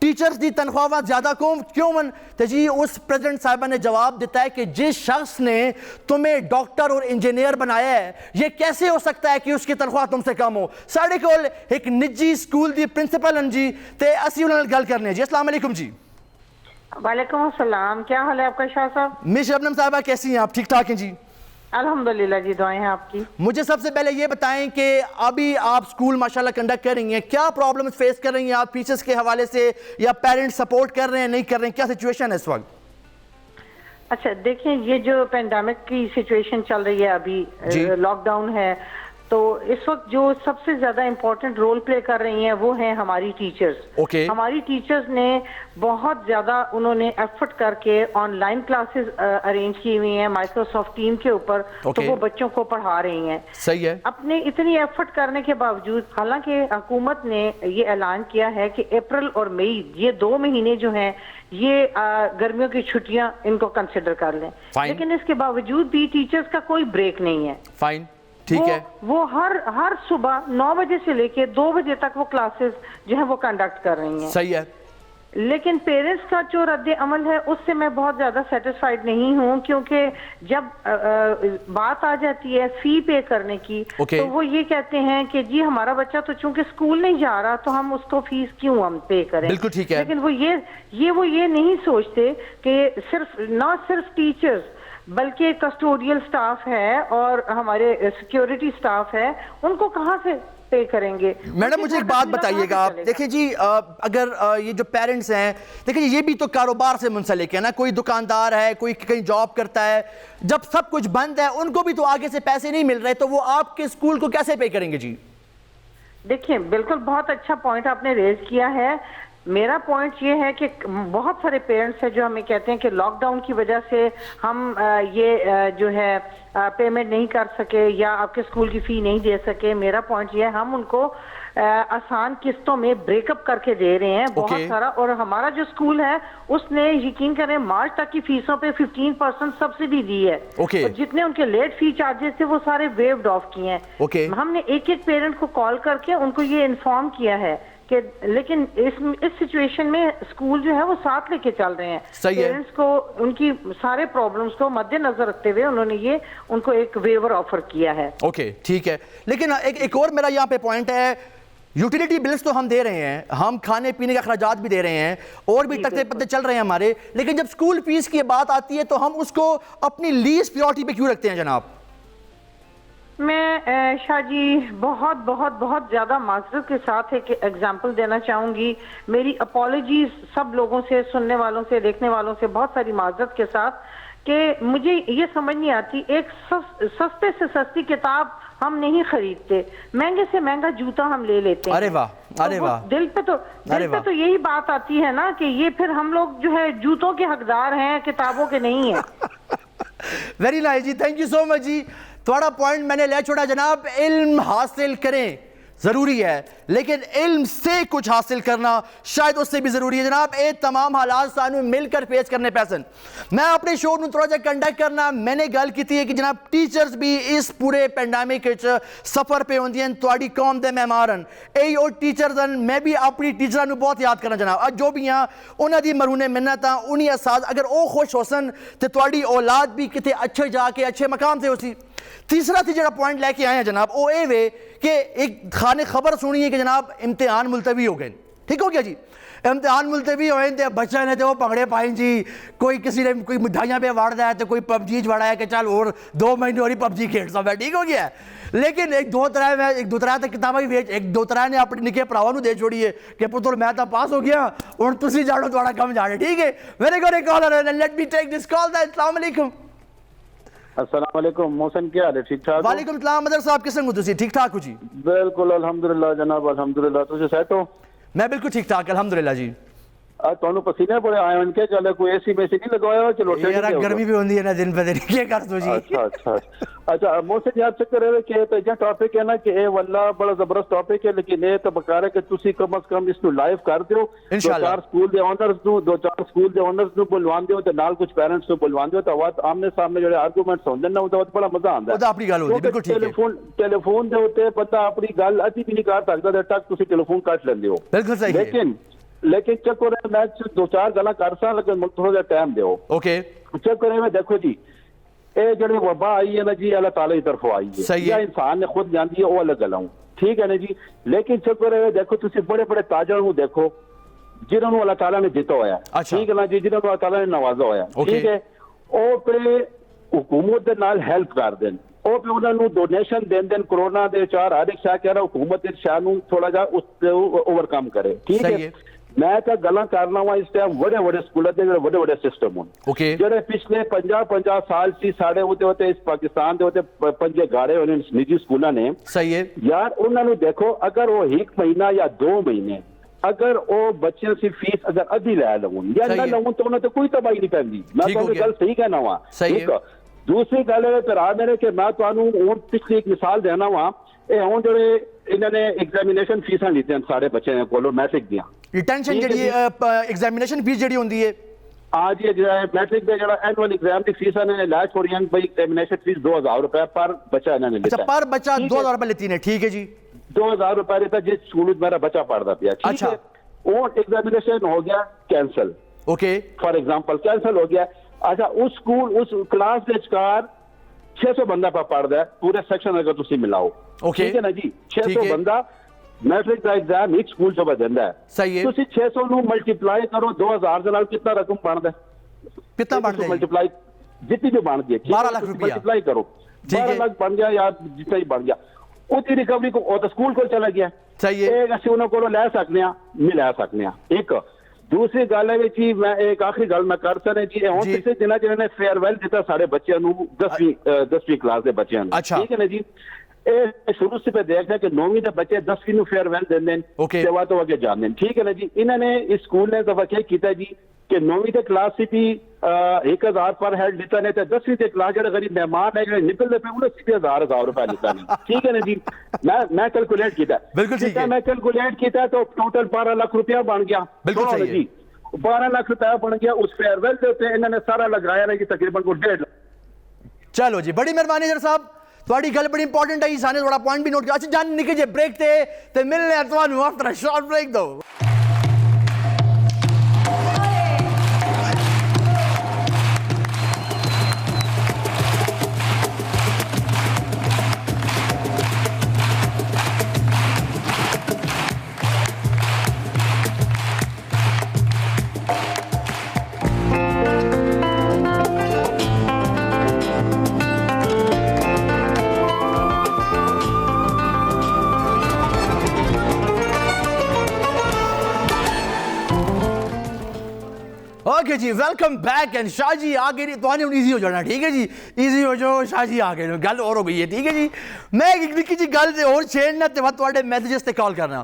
ٹیچرز دی تنخواہ زیادہ کیوں من. تو جی اس پریزیڈنٹ صاحبہ نے جواب دیتا ہے کہ جس شخص نے تمہیں ڈاکٹر اور انجینئر بنایا ہے یہ کیسے ہو سکتا ہے کہ اس کی تنخواہ تم سے کم ہو. ساڑھے کول ایک نجی سکول دی پرنسپل ہیں جی, تے اسی انہوں نے گل کرنے جی. السلام علیکم جی. وعلیکم السلام, کیا حال ہے آپ کا شاہ صاحب؟ میں شبنم صاحبہ کیسی ہیں آپ؟ ٹھیک ٹھاک ہیں جی؟ الحمدللہ جی, دعائیں ہیں آپ کی. مجھے سب سے پہلے یہ بتائیں کہ ابھی آپ سکول ماشاءاللہ کنڈکٹ کر رہی ہیں, کیا پرابلمز فیس کر رہی ہیں آپ ٹیچرز کے حوالے سے, یا پیرنٹ سپورٹ کر رہے ہیں نہیں کر رہے ہیں, کیا سچویشن ہے اس وقت؟ اچھا دیکھیں, یہ جو پینڈیمک کی سچویشن چل رہی ہے ابھی, لاک ڈاؤن ہے, تو اس وقت جو سب سے زیادہ امپورٹنٹ رول پلے کر رہی ہیں وہ ہیں ہماری ٹیچرز. ہماری ٹیچرز نے بہت زیادہ انہوں نے ایفرٹ کر کے آن لائن کلاسز ارینج کی ہوئی ہیں مائکروسافٹ ٹیم کے اوپر, تو وہ بچوں کو پڑھا رہی ہیں. صحیح ہے. اپنے اتنی ایفرٹ کرنے کے باوجود, حالانکہ حکومت نے یہ اعلان کیا ہے کہ اپریل اور مئی یہ 2 مہینے جو ہیں یہ گرمیوں کی چھٹیاں ان کو کنسیڈر کر لیں, لیکن اس کے باوجود بھی ٹیچرز کا کوئی بریک نہیں ہے. فائن, ٹھیک ہے. وہ ہر صبح 9 بجے سے لے کے 2 بجے تک وہ کلاسز جو ہیں وہ کنڈکٹ کر رہی ہیں. صحیح ہے. لیکن پیرنٹس کا جو رد عمل ہے اس سے میں بہت زیادہ سیٹسفائیڈ نہیں ہوں, کیونکہ جب بات آ جاتی ہے فی پے کرنے کی تو وہ یہ کہتے ہیں کہ جی ہمارا بچہ تو چونکہ اسکول نہیں جا رہا تو ہم اس کو فیس کیوں ہم پے کریں. بالکل ٹھیک ہے. لیکن وہ یہ نہیں سوچتے کہ نہ صرف ٹیچرز بلکہ کسٹوڈیل سٹاف ہے اور ہمارے سیکیورٹی سٹاف ہے, ان کو کہاں سے پے کریں گے؟ میڈم مجھے ایک بات بتائیے گا آپ, دیکھیں جی اگر یہ جو پیرنٹس ہیں, دیکھیں یہ بھی تو کاروبار سے منسلک ہے نا, کوئی دکاندار ہے, کوئی کہیں جاب کرتا ہے, جب سب کچھ بند ہے ان کو بھی تو آگے سے پیسے نہیں مل رہے, تو وہ آپ کے اسکول کو کیسے پے کریں گے جی؟ دیکھیں بالکل بہت اچھا پوائنٹ آپ نے ریز کیا ہے. میرا پوائنٹ یہ ہے کہ بہت سارے پیرنٹس ہیں جو ہمیں کہتے ہیں کہ لاک ڈاؤن کی وجہ سے ہم یہ جو ہے پیمنٹ نہیں کر سکے یا آپ کے اسکول کی فی نہیں دے سکے. میرا پوائنٹ یہ ہے ہم ان کو آسان قسطوں میں بریک اپ کر کے دے رہے ہیں بہت سارا, اور ہمارا جو اسکول ہے اس نے یقین کریں مارچ تک کی فیسوں پہ 15% سبسڈی دی ہے, اور جتنے ان کے لیٹ فی چارجز تھے وہ سارے ویوڈ آف کیے ہیں. ہم نے ایک ایک پیرنٹ کو کال کر کے ان کو یہ انفارم کیا ہے کہ لیکن اس سچویشن میں اسکول جو ہے وہ ساتھ لے کے چل رہے ہیں پیرنٹس کو, ان کی سارے پرابلمز کو مد نظر رکھتے ہوئے انہوں نے یہ ان کو ایک ویور آفر کیا ہے. اوکے ٹھیک ہے, لیکن ایک اور میرا یہاں پہ پوائنٹ ہے, یوٹیلیٹی بلز تو ہم دے رہے ہیں, ہم کھانے پینے کے اخراجات بھی دے رہے ہیں, اور بھی تکتے پتے چل رہے ہیں ہمارے, لیکن جب اسکول فیس کی بات آتی ہے تو ہم اس کو اپنی لیسٹ پریورٹی پہ کیوں رکھتے ہیں جناب؟ میں شاہ جی بہت بہت بہت زیادہ معذرت کے ساتھ ایک ایگزامپل دینا چاہوں گی. میری اپالوجیز سب لوگوں سے, سننے والوں سے, دیکھنے والوں سے بہت ساری معذرت کے ساتھ, کہ مجھے یہ سمجھ نہیں آتی, ایک سستے سے سستی کتاب ہم نہیں خریدتے, مہنگے سے مہنگا جوتا ہم لے لیتے ہیں. ارے واہ ارے واہ, دل پہ تو یہی بات آتی ہے نا کہ یہ پھر ہم لوگ جو ہے جوتوں کے حقدار ہیں, کتابوں کے نہیں ہیں. ویری نائس جی, تھینک یو سو مچ جی. تھوڑا پوائنٹ میں نے لے چھوڑا جناب, علم حاصل کریں ضروری ہے, لیکن علم سے کچھ حاصل کرنا شاید اس سے بھی ضروری ہے جناب. اے تمام حالات سانو مل کر پیش کرنے پیسن. میں اپنے شو نو تھوڑا جا کنڈکٹ کرنا, میں نے گل کی ہے کہ جناب ٹیچرز بھی اس پورے پینڈیمک سفر پہ ہوندی ہیں, تواڈی قوم دے مہمان اے او ٹیچرز ہیں. میں بھی اپنی ٹیچراں نو بہت یاد کرنا جناب, اج جو بھی ہیں انہاں دی مرہون منتاں, انہی اساس اگر او خوش ہوسن تے تواڈی اولاد بھی کتے اچھے جا کے اچھے مقام تے ہوسی. تیسرا تھی جڑا پوائنٹ لے کے آئے ہیں جناب, او اے وے کہ ایک خانے خبر سنی ہے کہ جناب امتحان ملتوی ہو گئے. ٹھیک ہو گیا جی, امتحان ملتوی ہوئے تے بچہ نے تے وہ پگڑے پائیں جی, کوئی کسی نے کوئی مٹھائیاں پہ واڑدا ہے, تو کوئی پب جی وڑا ہے کہ چل اور 2 مہینے اور ہی پب جی کھیڈ سا. ٹھیک ہو گیا ہے, لیکن ایک دو طرح تے کتاباں بھی ایک دو طرح نے اپنے نکے بھراواں نو دے چھوڑی ہے کہ پتر میں تو پاس ہو گیا, ہن تسی جاڑو تھوڑا کم جانے. ٹھیک ہے, میرے کو ایک کالر ہے, لیٹ می ٹیک دس کال. السلام علیکم. السلام علیکم محسن, کیا حال ہے؟ ٹھیک ٹھاک؟ وعلیکم السلام مدر صاحب, کس طرح تسی ٹھیک ٹھاک ہو جی؟ بالکل الحمدللہ جناب, الحمدللہ. تسی سیٹ ہو؟ میں بالکل ٹھیک ٹھاک الحمدللہ جی. تانوں پسینے بڑے آئے ہیں, کیا گل ہے, کوئی ایسی میں سے نہیں لگوایا ہو؟ چلو یار گرمی بھی ہوندی ہے نا دن پہ دن, کیا کر دو جی. اچھا محسن یاد چکر ہے کہ یہ ٹاپک ہے نا کہ اے واللہ بڑا زبردست ٹاپک ہے, لیکن یہ تو بکار ہے کہ تسی کم از کم اس نو لائیو کر دیو, انشاءاللہ 2-4 سکول دے اونرز نو بلوان دیو تے نال کچھ پیرنٹس نو بلوان دیو, تو آمنے سامنے جڑے آرگومنٹس ہوندے نا وہ بڑا مزہ آندا ہے. وہ تو اپنی گل ہوندی, بالکل ٹھیک ہے. ٹیلیفون دے اوتے بندہ اپنی گل ادھی بھی نہیں کر سکدا تے تک تسی ٹیلیفون کٹ لیندے ہو. بالکل صحیح ہے, لیکن چکر ہے میں 2-4 گلاں کر سا, لیکن تھوڑا جا ٹائم دیو. اوکے, چکر ہے دیکھو جی, اے جڑی وبا آئی ہے نا جی اللہ تعالی کی طرف آئی ہے, یا انسان نے خود جاندی ہے وہ الگ گل ہوں. ٹھیک ہے نا جی, لیکن چکر ہے دیکھو تسی بڑے بڑے تاجر نو دیکھو جنہوں نے اللہ تعالیٰ نے جیتا ہوا ہے. ٹھیک ہے نا جی, جنہوں نے اللہ تعالیٰ نے نوازا ہوا ہے. ٹھیک ہے, او پہ حکومت دے نال ہیلپ کر دین, او پہ انہاں نو ڈونیشن دین دین کرونا دے 4 ہر ایک شاہ کہہ رہا حکومت اس شاہ نو تھوڑا جا اس اوور کم کرے. ٹھیک ہے, میں تو گلاں کرنا وا اس ٹائم بڑے بڑے سکولوں دے بڑے بڑے سسٹم ہون جڑے پچھلے 50 سال سی ساڑے ہوتے اس پاکستان دے ہوتے پنجے گاڑے ہونے نجی سکولوں نے. صحیح ہے یار, انہاں نو دیکھو اگر وہ 1 مہینہ یا 2 مہینے اگر وہ بچوں سے فیس اگر ادھی لے لون یا نہ لون تو انہوں نے کوئی تباہی نہیں پیندی. میں تو گل صحیح کہنا وا. دوسری گل ہے پھر آ میرے کہ میں تانوں ہن پچھلی ایک مثال دینا وا, اے ہن جڑے انہاں نے ایگزامینیشن فیساں لیتے ہیں سارے بچے نے کولو میٹرک دیاں, ریٹینشن جڑی ایگزامینیشن فیس جڑی ہوندی ہے آج یہ میٹرک دے جڑا اینوئل ایگزام دی فیس انہوں نے لا چھوڑی ہیں بھائی, ایگزامینیشن فیس 2000 روپے پر بچہ انہوں نے لیتا ہے. اچھا, پر بچہ 2000 روپے لیتی ہے. ٹھیک ہے جی, 2000 روپے لیتا جس سکول میرا بچہ پڑھتا پیا. ٹھیک ہے, وہ ایگزامینیشن ہو گیا cancel. Okay, for example cancel ہو گیا. اچھا, اس سکول اس کلاس کے چکار 600 بندہ پہ پڑھتا ہے پورے سیکشن اگر تسی ملاؤ. ٹھیک ہے نا جی, 600 بندہ میٹرک کا ایگزام ایک سکول سے دینا ہے. صحیح ہے, تسی 600 نو ملٹیپلائی کرو 2000 دے نال کتنا رقم بندا ہے؟ کتنا بندا ہے ملٹیپلائی جتنی بھی بن گئی 12 لاکھ روپیہ ملٹیپلائی کرو 12 لاکھ بن گیا یا جتنا ہی بن گیا وہ ریکوری کو سکول کو چلا گیا ایک اسی انہوں کو لے سکتے ہیں نہیں لے سکتے ہیں ایک دوسری گل ہے جی میں ایک آخری گل میں کر سکتا جی ہوں پچھلے دنوں جنہوں نے فیئر ویل دیتا سارے بچوں 10ویں کلاس کے بچوں ٹھیک ہے نا جی شروع سے پہ دیکھنا کہ 9ویں کے بچے 10ویں نو فیئر ویل دیں سیوا تو اگے جانے ٹھیک ہے نا جی انہوں نے اس اسکول نے توقع کیتا جی کہ 9ویں کے کلاس سے بھی 1000 پر ہیڈ لیتا نہیں تو 10ویں کے کلاس جڑے غریب مہمان ہے جڑے نکلتے پہ انہیں سیدھے 1000 روپے لیتا نہیں ٹھیک ہے نا جی میں کیلکولیٹ کیتا بالکل میں کیلکولیٹ کیتا تو ٹوٹل 12 لاکھ روپیہ بن گیا بالکل جی 12 لاکھ روپیہ بن گیا اس فیئر ویل کے اوپر انہوں نے سارا لگایا نا کہ تقریباً کو 1.5 لاکھ چلو جی بڑی مہربانی سر صاحب تھوڑی گل بڑی امپورٹنٹ ہے سانے تھوڑا پوائنٹ بھی نوٹ کیا اچھا جان نکل جے بریک تے ملنے ہیں تمہوں آفٹر اے شارٹ بریک دو اوکے جی welcome back and Shah ji آگے نہیں تو آنے ایزی ہو جانا ٹھیک ہے جی ایزی ہو جاؤ شاہ جی آگے گل اور ہو گئی ہے ٹھیک ہے جی میں ایک نکی جی گل سے اور چھیڑنا تے وقت تھوڑے میسیجز تے کال کرنا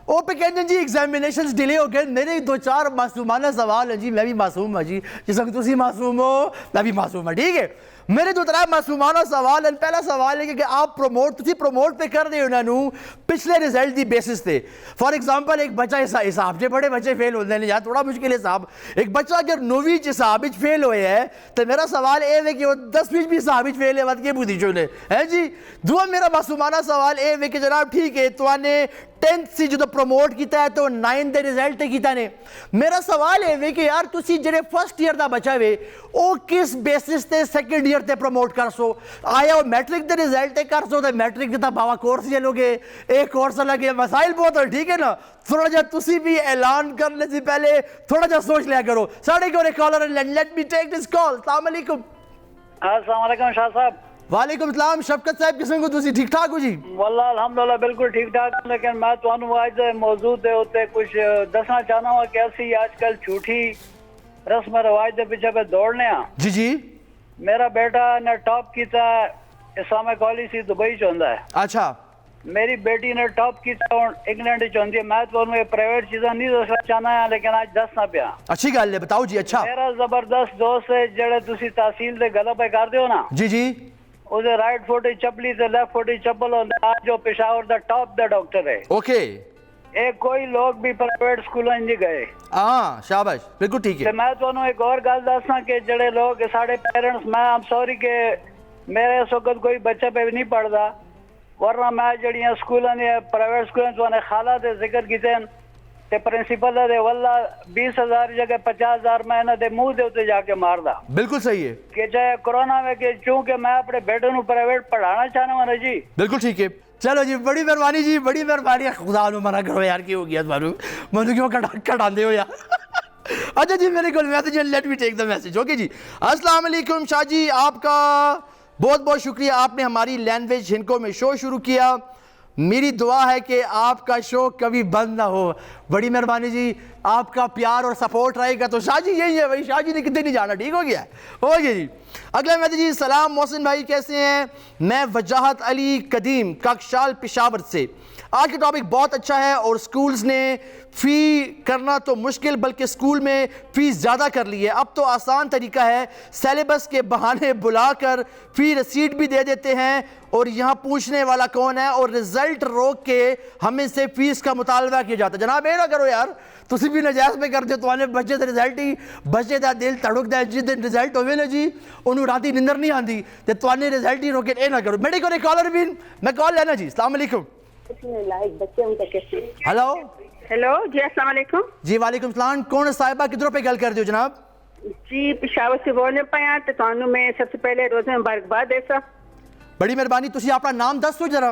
وہ پہ کہتے ہیں جی ایگزامینیشنز ڈیلے ہو گئے میرے 2-4 معصومانہ سوال ہیں جی میں بھی معصوم ہوں جی جس وقت تسی معصوم ہو میں بھی معصوم ہوں ٹھیک ہے میرے 2-3 معصومانہ سوال ہیں پہلا سوال ہے کہ آپ تسی پروموٹ پہ کر دے انہوں پچھلے رزلٹ دی بیسس تے فار ایگزامپل ایک بچہ حساب جے بڑے بچے فیل ہوتے ہیں یا تھوڑا مشکل حساب ایک بچہ اگر 9ویں حساب فیل ہوئے ہے تو میرا سوال یہ ہے کہ وہ 10ویں بھی حساب فیل ہے وقت کے بودھی چولے ہے جی دعا میرا معصومانہ سوال یہ ہے کہ جناب ٹھیک ہے تو نے 10th سے جو پروموٹ کیتا ہے تو 9th دے رزلٹ کیتا نے میرا سوال ہے کہ یار تسی جڑے فرسٹ ایئر دا بچہ وے او کس بیسس تے سیکنڈ ایئر تے پروموٹ کر سو آیا وہ میٹرک دے رزلٹ کر سو تے میٹرک دا باوا کورس یہ لوگے ایک کورس لگے مسائل بہت ہے ٹھیک ہے نا تھوڑا جا تسی بھی اعلان کرنے سے پہلے تھوڑا جا سوچ لیا کرو ساڑھے کو کالر لیٹ می ٹیک دس کال السلام علیکم السلام علیکم شاہ صاحب وعلیکم السلام شفقت صاحب قسم کو تسی ٹھیک ٹھاک ہو جی واللہ الحمدللہ بالکل ٹھیک ٹھاک لیکن میں تو انہوں آج موضوع دے ہوتے کچھ دسنا چاہنا ہوں کہ ایسی آج کل جھوٹی رسم رواج دے پیچھے پہ دوڑنے ہیں جی جی میرا بیٹا نے ٹاپ کیتا اسلامک کالج سی دبئی چاہتا ہے اچھا میری بیٹی نے ٹاپ کیتا انگلینڈ چاہتی ہے میں تو انہوں یہ پرائیویٹ چیزیں نہیں دسنا چاہنا ہے لیکن آج دس نہ پیا اچھی گل ہے بتاؤ جی اچھا میرا زبردست دوست ہے جڑے تسی تحصیل دے گلا پہ کر دیو نا جی جی اسے رائٹ فوٹی چپلی تے لیفٹ فوٹی چپل ہوتا ہے جو Peshawar the top the doctor ہے اوکے ایک کوئی لوگ بھی پرائیویٹ سکولوں نہیں گئے ہاں شاباش بالکل ٹھیک ہے میں تو انہوں ایک اور گل دسنا کہ جڑے لوگ ساڑھے پیرنٹس میں I'm sorry کہ میرے اس وقت کوئی بچہ پہ بھی نہیں پڑھتا ورنہ میں جڑیاں سکولوں نے پرائیویٹ سکولوں تو انہیں خالہ دے ذکر کیتے ہیں تے پرنسپل دے واللہ 20,000 جگہ 50,000 میں انہوں دے منہ دے ہوتے جا کے مار دا بالکل صحیح ہے کہ چاہے کرونا میں کہ چونکہ میں اپنے بیٹے نو پرائیویٹ پڑھانا چاہنا ہوں جی بالکل ٹھیک ہے چلو جی بڑی مہربانی جی بڑی مہربانی خدا نو منع کرو یار کی ہو گیا تمہارو مجھے کیوں کٹاندے ہو یار اچھا جی میرے کول message let me take the message okay جی السلام علیکم شاہ جی آپ کا بہت بہت شکریہ آپ نے ہماری لینگویج ہنکو میں شو شروع کیا میری دعا ہے کہ آپ کا شو کبھی بند نہ ہو بڑی مہربانی جی آپ کا پیار اور سپورٹ رہے گا تو شاہ جی یہی ہے بھائی شاہ جی نے کتنے نہیں جانا ٹھیک ہو گیا اوکے جی اگلا میسج جی سلام محسن بھائی کیسے ہیں میں وجاہت علی قدیم کاکشال پشاور سے آج کا ٹاپک بہت اچھا ہے اور سکولز نے فی کرنا تو مشکل بلکہ سکول میں فیس زیادہ کر لی ہے اب تو آسان طریقہ ہے سیلیبس کے بہانے بلا کر فی رسیٹ بھی دے دیتے ہیں اور یہاں پوچھنے والا کون ہے اور رزلٹ روک کے ہمیں سے فیس کا مطالبہ کیا جاتا ہے جناب اے نہ کرو یار تسی بھی نجائز پہ کر دے تو آنے بچے سے رزلٹ ہی بچے دا دل تڑک دا جس دن رزلٹ ہوئے نا جی انہوں راتی نندر نہیں آندی تو آنے رزلٹ ہی روکے اے نہ کرو میرے کو کالر بھی میں کال لینا جی السلام علیکم ہلو ہیلو جی السلام علیکم جی وعلیکم السلام کون صاحبہ کدھروں پہ گل کر دیو جناب جی پشاور سے بولنے پایا تو تانوں میں سب سے پہلے روز مبارکباد دے سا بڑی مہربانی تسی اپنا نام دس سو ذرا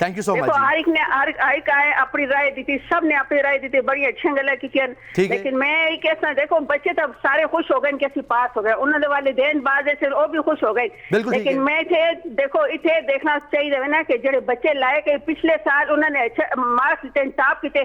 ਥੈਂਕ ਯੂ ਸੋ ਮਚ ਦੇਖੋ ਹਰ ਇੱਕ ਨੇ ਹਰ ਇੱਕ ਆਏ ਆਪਣੀ رائے ਦਿੱਤੀ ਸਭ ਨੇ ਆਪਣੀ رائے ਦਿੱਤੀ ਬੜੀ ਅੱਛੀਆਂ ਗੱਲਾਂ ਕੀਤੀਆਂ ਲੇਕਿਨ ਮੈਂ ਇਹ ਕਹਿਣਾ ਦੇਖੋ ਬੱਚੇ ਤਾਂ ਸਾਰੇ ਖੁਸ਼ ਹੋ ਗਏ ਕਿ ਅਸੀਂ ਪਾਸ ਹੋ ਗਏ ਉਹਨਾਂ ਦੇ ਵਾਲਿਦੈਨ ਬਾਅਦ ਸੇ ਉਹ ਵੀ ਖੁਸ਼ ਹੋ ਗਏ ਲੇਕਿਨ ਮੈਂ ਇਥੇ ਦੇਖੋ ਇਥੇ ਦੇਖਣਾ ਚਾਹੀਦਾ ਹੈ ਨਾ ਕਿ ਜਿਹੜੇ ਬੱਚੇ ਲਾਇਕ ਹੈ ਪਿਛਲੇ ਸਾਲ ਉਹਨਾਂ ਨੇ ਅੱਛੇ ਮਾਰਕਸ ਦਿੱਤੇ ਟਾਪ ਕੀਤੇ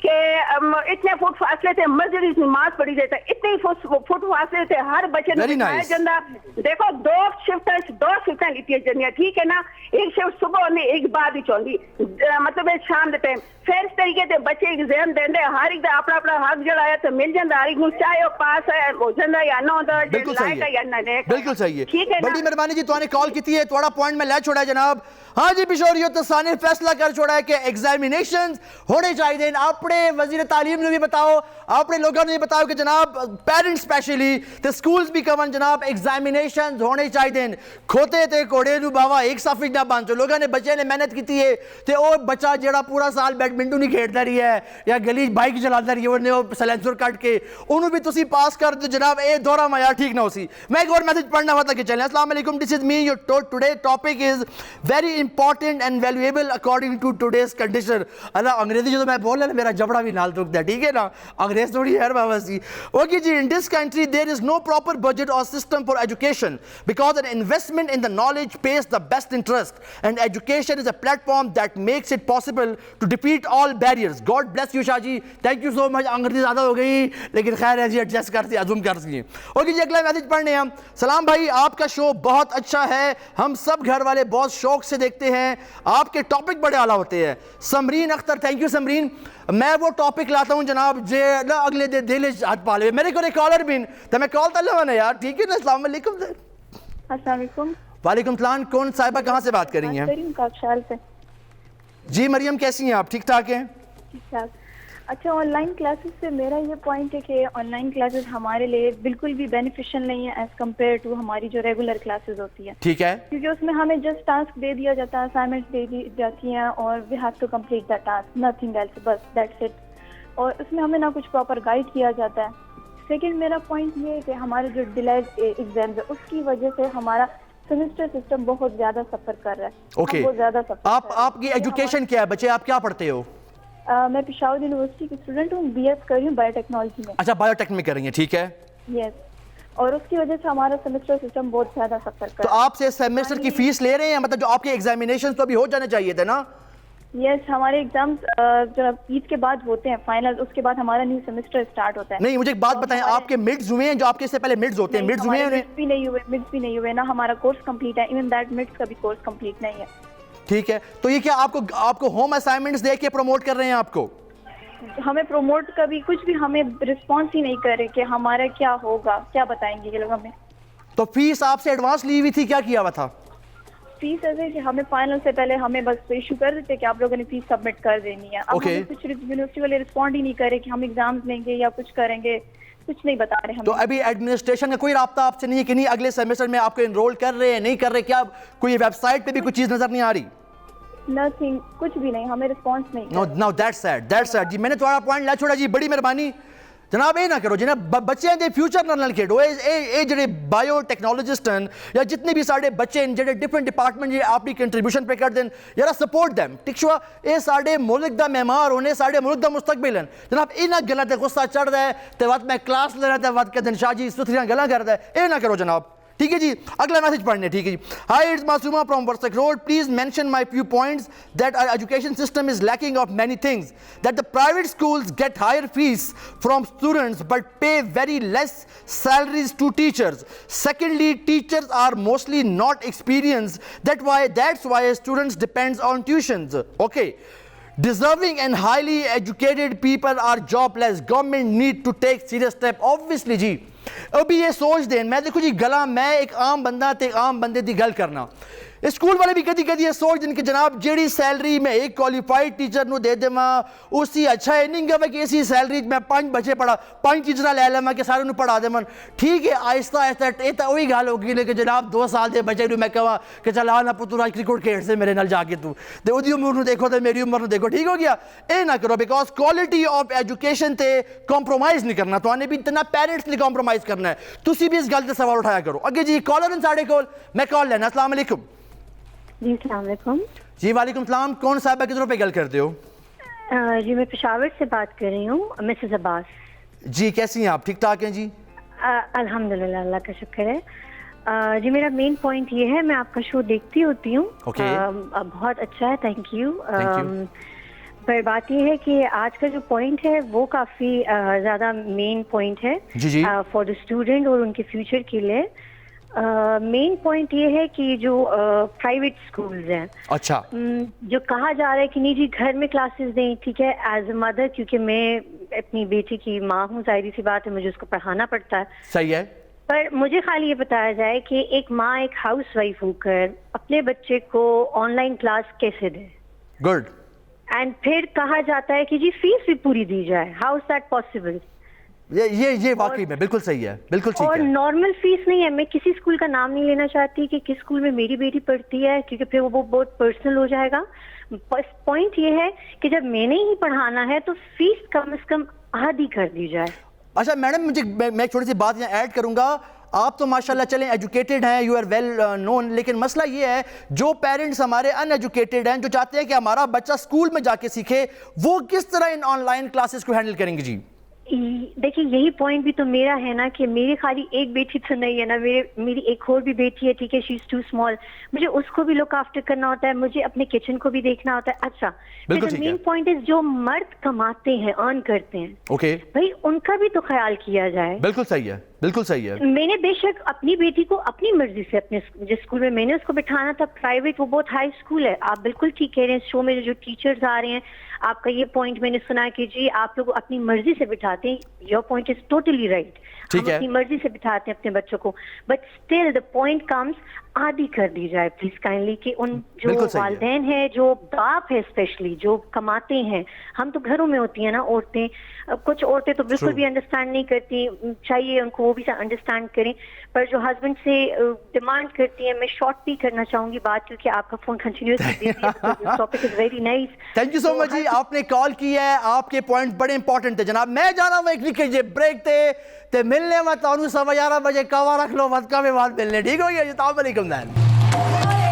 کہ اتنے فٹ فاصلے تھے مسجد کی نماز پڑھی جاتا ہے اتنے فٹ فاصلے تھے ہر بچے نے بٹھایا جاتا دیکھو دو شفٹاں لیتی جاندیاں ٹھیک ہے نا ایک شفٹ صبح ہوندی ایک بعد وچ ہوندی مطلب شام دے ٹائم پھر اس طریقے سے بچے ایگزام دیندے ہر ایک دا اپنا اپنا حق جڑا ہے تو مل جاندا ہر ایک نوں چاہے وہ پاس ہے ہو جاندا یا نہ ہوندا لائق ہے یا نہ لائق بالکل صحیح ہے بڑی مہربانی جی تو نے کال کیتی ہے تھوڑا پوائنٹ میں لے چھوڑا جناب ہاں جی پشوریو تو سانے فیصلہ کر چھوڑا ہے کہ ایگزامینیشنز ہونے چاہیے اپنے وزیر تعلیم نے بھی بتاؤ اپنے لوگوں نے بھی بتاؤ کہ جناب پیرنٹس اسپیشلی تے سکولز بھی کون جناب ایگزامینیشنز ہونے چاہیے کھوتے تے کوڑے نو باوا ایک صف نہ بانچو لوگوں نے بچے نے محنت کیتی ہے تے او بچہ جڑا پورا سال بیڈمنٹن نہیں کھیلتا رہی ہے یا گلی بائک چلاتا رہی ہے وہ سلینسر کٹ کے انہوں بھی تسی پاس کر دو جناب اے دورہ معیار ٹھیک نہ ہو سی میں ایک اور میسج پڑھنا ہوا تھا کہ چلیں السلام علیکم this is me your today topic is very important and valuable according to today's condition اللہ انگریزی جو میں بول رہا میرا جبڑا بھی نال دکھتا ہے ٹھیک ہے نا انگریز تھوڑی ہے بابا سی اوکے جی in this country there is no proper budget اور system for education because an investment in the knowledge pays the best interest and education is a platform that makes it possible to defeat all barriers God bless you Shah ji thank you so much انگریزی زیادہ ہو گئی لیکن خیر ہے جی adjust کرتی عزم کر سکیں اوکے جی اگلا میسج پڑھنے ہم سلام بھائی آپ کا شو بہت اچھا ہے ہم سب گھر والے بہت شوق سے دیکھتے ہیں آپ کے ٹاپک بڑے اعلیٰ ہوتے ہیں سمرین اختر تھینک یو سمرین میں وہ ٹاپک لاتا ہوں جناب جے نہ اگلے دل ہاتھ پا لے میرے کو ایک کالر بھی تو میں کال تلے ہونا یار ٹھیک ہے نا السلام علیکم السلام علیکم وعلیکم السلام کون صاحبہ کہاں سے بات کر رہی ہیں جی مریم کیسی ہیں آپ ٹھیک ٹھاک ہیں ٹھیک ٹھاک اچھا آن لائن کلاسز سے میرا یہ پوائنٹ ہے کہ آن لائن کلاسز ہمارے لیے بالکل بھی بینیفیشل نہیں ہے ایز کمپیئر ٹو ہماری جو ریگولر کلاسز ہوتی ہے ٹھیک ہے کیونکہ اس میں ہمیں جسٹ ٹاسک دے دیا جاتا ہے اسائنمنٹ دے دی جاتی ہیں اور we have to complete the task nothing else بس دیٹس اٹ اور اس میں ہمیں نہ کچھ پراپر گائیڈ کیا جاتا ہے سیکنڈ میرا پوائنٹ یہ ہے کہ ہمارے جو ڈیلیڈ ایگزامز ہے اس کی وجہ سے ہمارا سیمسٹر سسٹم بہت زیادہ سفر کر رہا ہے اوکے آپ کی ایجوکیشن کیا ہے بچے آپ کیا پڑھتے ہو میں پشاور یونیورسٹی کی اسٹوڈنٹ ہوں بی ایس کر رہی ہوں بایو ٹیکنالوجی میں اچھا بایو ٹیک میں کر رہی ہیں ٹھیک ہے یس اور اس کی وجہ سے ہمارا سیمسٹر سسٹم بہت زیادہ سفر کر رہا ہے تو آپ سے سیمسٹر کی فیس لے رہے ہیں مطلب جو آپ کے ایگزامینیشن تو ابھی ہو جانے چاہیے تھے نا یس ہمارے ایگزامز جو عید کے بعد ہوتے ہیں فائنل اس کے بعد ہمارا نیو سیمسٹر اسٹارٹ ہوتا ہے نہیں مجھے ایک بات بتائیں آپ کے مڈز ہوئے ہیں جو آپ کے سے پہلے مڈز ہوتے ہیں مڈز ہوئے ہیں بھی نہیں ہوئے نا ہمارا کورس کمپلیٹ ہے ایون دیٹ مڈز کا بھی کورس کمپلیٹ نہیں ہے ٹھیک ہے تو یہ کیا آپ کو ہوم اسائنمنٹس دے کے پروموٹ کر رہے ہیں آپ کو ہمیں پروموٹ کا بھی کچھ بھی ہمیں رسپانس ہی نہیں کر رہے کہ ہمارا کیا ہوگا کیا بتائیں گے یہ لوگ ہمیں تو فیس آپ سے ایڈوانس لی ہوئی تھی کیا کیا ہوا تھا فیس ایسے کہ ہمیں فائنل سے پہلے ہمیں بس ایشو کر دیتے کہ آپ لوگوں نے فیس سبمٹ کر دینی ہے اب ہمیں کچھ یونیورسٹی والے رسپونڈ ہی نہیں کر رہے کہ ہم ایگزامز لیں گے یا کچھ کریں گے کچھ نہیں بتا رہے ہمیں تو ابھی ایڈمنسٹریشن کا کوئی رابطہ آپ سے نہیں ہے کہ نہیں اگلے سیمسٹر میں آپ کو انرول کر رہے ہیں نہیں کر رہے کیا کوئی ویب سائٹ پہ بھی کوئی چیز نظر نہیں آ رہی نتھنگ کچھ بھی نہیں ہمیں رسپانس نہیں نو دیٹس سیڈ جی میں نے تھوڑا پوائنٹ لا چھوڑا جی بڑی مہربانی جناب یہ نہ کرو جناب بچے دے فیوچر نال کھیڈو اے جڑے بایو ٹیکنالوجسٹ ہیں یا جتنے بھی ساڈے بچے ہیں جڑے ڈفرنٹ ڈپارٹمنٹ جی اپنی کنٹریبیوشن پہ کر دیں یار سپورٹ دیم ٹھیک شو اے ساڈے ملک دا معمار ہونے ساڈے ملک دا مستقبل ہیں جناب انہاں گلاں تے غصہ چڑھ دا ہے تے وقت میں کلاس لینا تے وقت کے دن شاہ جی ستھریاں گلاں کردا ہے اے نہ کرو جناب ٹھیک ہے جی اگلا میسج پڑھنے ٹھیک ہے جی hi it's Masooma from Warsak road please mention my few points that are education system is lacking of many things that the private schools get higher fees from students but pay very less salaries to teachers secondly teachers are mostly not experienced that's why students depends on tuitions okay deserving and highly educated people are jobless government need to take serious step obviously جی ابھی یہ سوچ دیں میں دیکھو جی گلا میں ایک عام بندہ تے عام بندے دی گل کرنا اسکول والے بھی کدی کدی یہ سوچ دیں کہ جناب جیڑی سیلری میں ایک کوالیفائڈ ٹیچر نو دے دے ماں اسی اچھا ہے نہیں گا کہ اسی سیلری میں 5 بچے پڑھا 5 ٹیچر لے لے ماں کہ سارے نو پڑھا دے من ٹھیک ہے آہستہ آہستہ یہ تو وہی گل ہوگی لیکن جناب 2 سال دے بچے میں کہا کہ چل آ نہ پتر آج کرکٹ کھیڈ سے میرے نال جا کے تو ادی عمر نو دیکھو تو میری عمر نو دیکھو ٹھیک ہو گیا اے نہ کرو بیکاز کوالٹی آف ایجوکیشن تے کمپرومائز نہیں کرنا تو آنے بھی اتنا پیرنٹس نے کمپرومائز کرنا ہے تسی بھی اس گل تے سوال اٹھایا کرو اگے جی کالر ان ساڑے کول میں کال لینا السلام علیکم جی السلام علیکم جی وعلیکم السلام کون صاحبہ کدھروں پہ گل کرتے ہو جی میں پشاور سے بات کر رہی ہوں مسز عباس جی کیسی ہیں آپ ٹھیک ٹھاک ہیں جی الحمدللہ اللہ کا شکر ہے جی میرا مین پوائنٹ یہ ہے میں آپ کا شو دیکھتی ہوتی ہوں بہت اچھا ہے تھینک یو پر بات یہ ہے کہ آج کا جو پوائنٹ ہے وہ کافی زیادہ مین پوائنٹ ہے فار دا اسٹوڈنٹ اور ان کے فیوچر کے لیے مین پوائنٹ یہ ہے کہ جو پرائیویٹ اسکولز ہیں اچھا جو کہا جا رہا ہے کہ نہیں جی گھر میں کلاسز دیں ٹھیک ہے ایز اے مدر کیونکہ میں اپنی بیٹی کی ماں ہوں ظاہری سی بات ہے مجھے اس کو پڑھانا پڑتا ہے صحیح ہے پر مجھے خالی یہ بتایا جائے کہ ایک ماں ایک ہاؤس وائف ہو کر اپنے بچے کو آن لائن کلاس کیسے دے گڈ اینڈ پھر کہا جاتا ہے کہ جی فیس بھی پوری دی جائے ہاؤ از دیٹ پاسبل یہ واقعی میں بالکل صحیح ہے بالکل ٹھیک ہے اور نارمل فیس نہیں ہے میں کسی اسکول کا نام نہیں لینا چاہتی کہ کس اسکول میں میری بیٹی پڑھتی ہے کیونکہ پھر وہ بہت پرسنل ہو جائے گا پوائنٹ یہ ہے کہ جب میں نے ہی پڑھانا ہے تو فیس کم از کم آدھی کر دی جائے اچھا میڈم مجھے میں چھوٹی سی بات یہاں ایڈ کروں گا آپ تو ماشاءاللہ چلیں ایجوکیٹڈ ہیں یو آر ویل نون لیکن مسئلہ یہ ہے جو پیرنٹس ہمارے ان ایجوکیٹڈ ہیں جو چاہتے ہیں کہ ہمارا بچہ اسکول میں جا کے سیکھے وہ کس طرح ان آن لائن کلاسز کو ہینڈل کریں گے جی دیکھیں یہی پوائنٹ بھی تو میرا ہے نا کہ میری خالی ایک بیٹی تو نہیں ہے نا میری ایک اور بھی بیٹی ہے ٹھیک ہے شی از ٹو اسمال مجھے اس کو بھی لک آفٹر کرنا ہوتا ہے مجھے اپنے کچن کو بھی دیکھنا ہوتا ہے اچھا مین پوائنٹ از جو مرد کماتے ہیں ارن کرتے ہیں بھائی ان کا بھی تو خیال کیا جائے بالکل صحیح ہے بالکل صحیح ہے میں نے بے شک اپنی بیٹی کو اپنی مرضی سے اپنے جس اسکول میں نے اس کو بٹھانا تھا پرائیویٹ وہ بہت ہائی اسکول ہے آپ بالکل ٹھیک کہہ رہے ہیں شو میں جو ٹیچرز آ رہے ہیں آپ کا یہ پوائنٹ میں نے سنا کہ جی آپ لوگ اپنی مرضی سے بٹھاتے ہیں your point is totally right ہم اپنی مرضی سے بٹھاتے ہیں اپنے بچوں کو but still the point comes آدھی کر دی جائے پلیز کائنڈلی کہ ان جو والدین ہیں جو باپ ہے اسپیشلی جو کماتے ہیں ہم تو گھروں میں ہوتی ہیں نا عورتیں کچھ عورتیں تو بالکل بھی انڈرسٹینڈ نہیں کرتی چاہیے ان کو وہ بھی انڈرسٹینڈ کریں پر جو ہسبینڈ سے ڈیمانڈ کرتی ہیں میں شارٹ بھی کرنا چاہوں گی بات کیونکہ آپ کا phone continuously topic is very nice thank you so much جی آپ نے کال کی ہے آپ کے پوائنٹ بڑے امپورٹنٹ تھے جناب میں جانا ہوں ایک ویکے بریک تے ملنے میں تانوں 11:15 بجے کوا رکھ لو وقت کا بھی بات ملنے ٹھیک ہو گیا جی السلام علیکم دین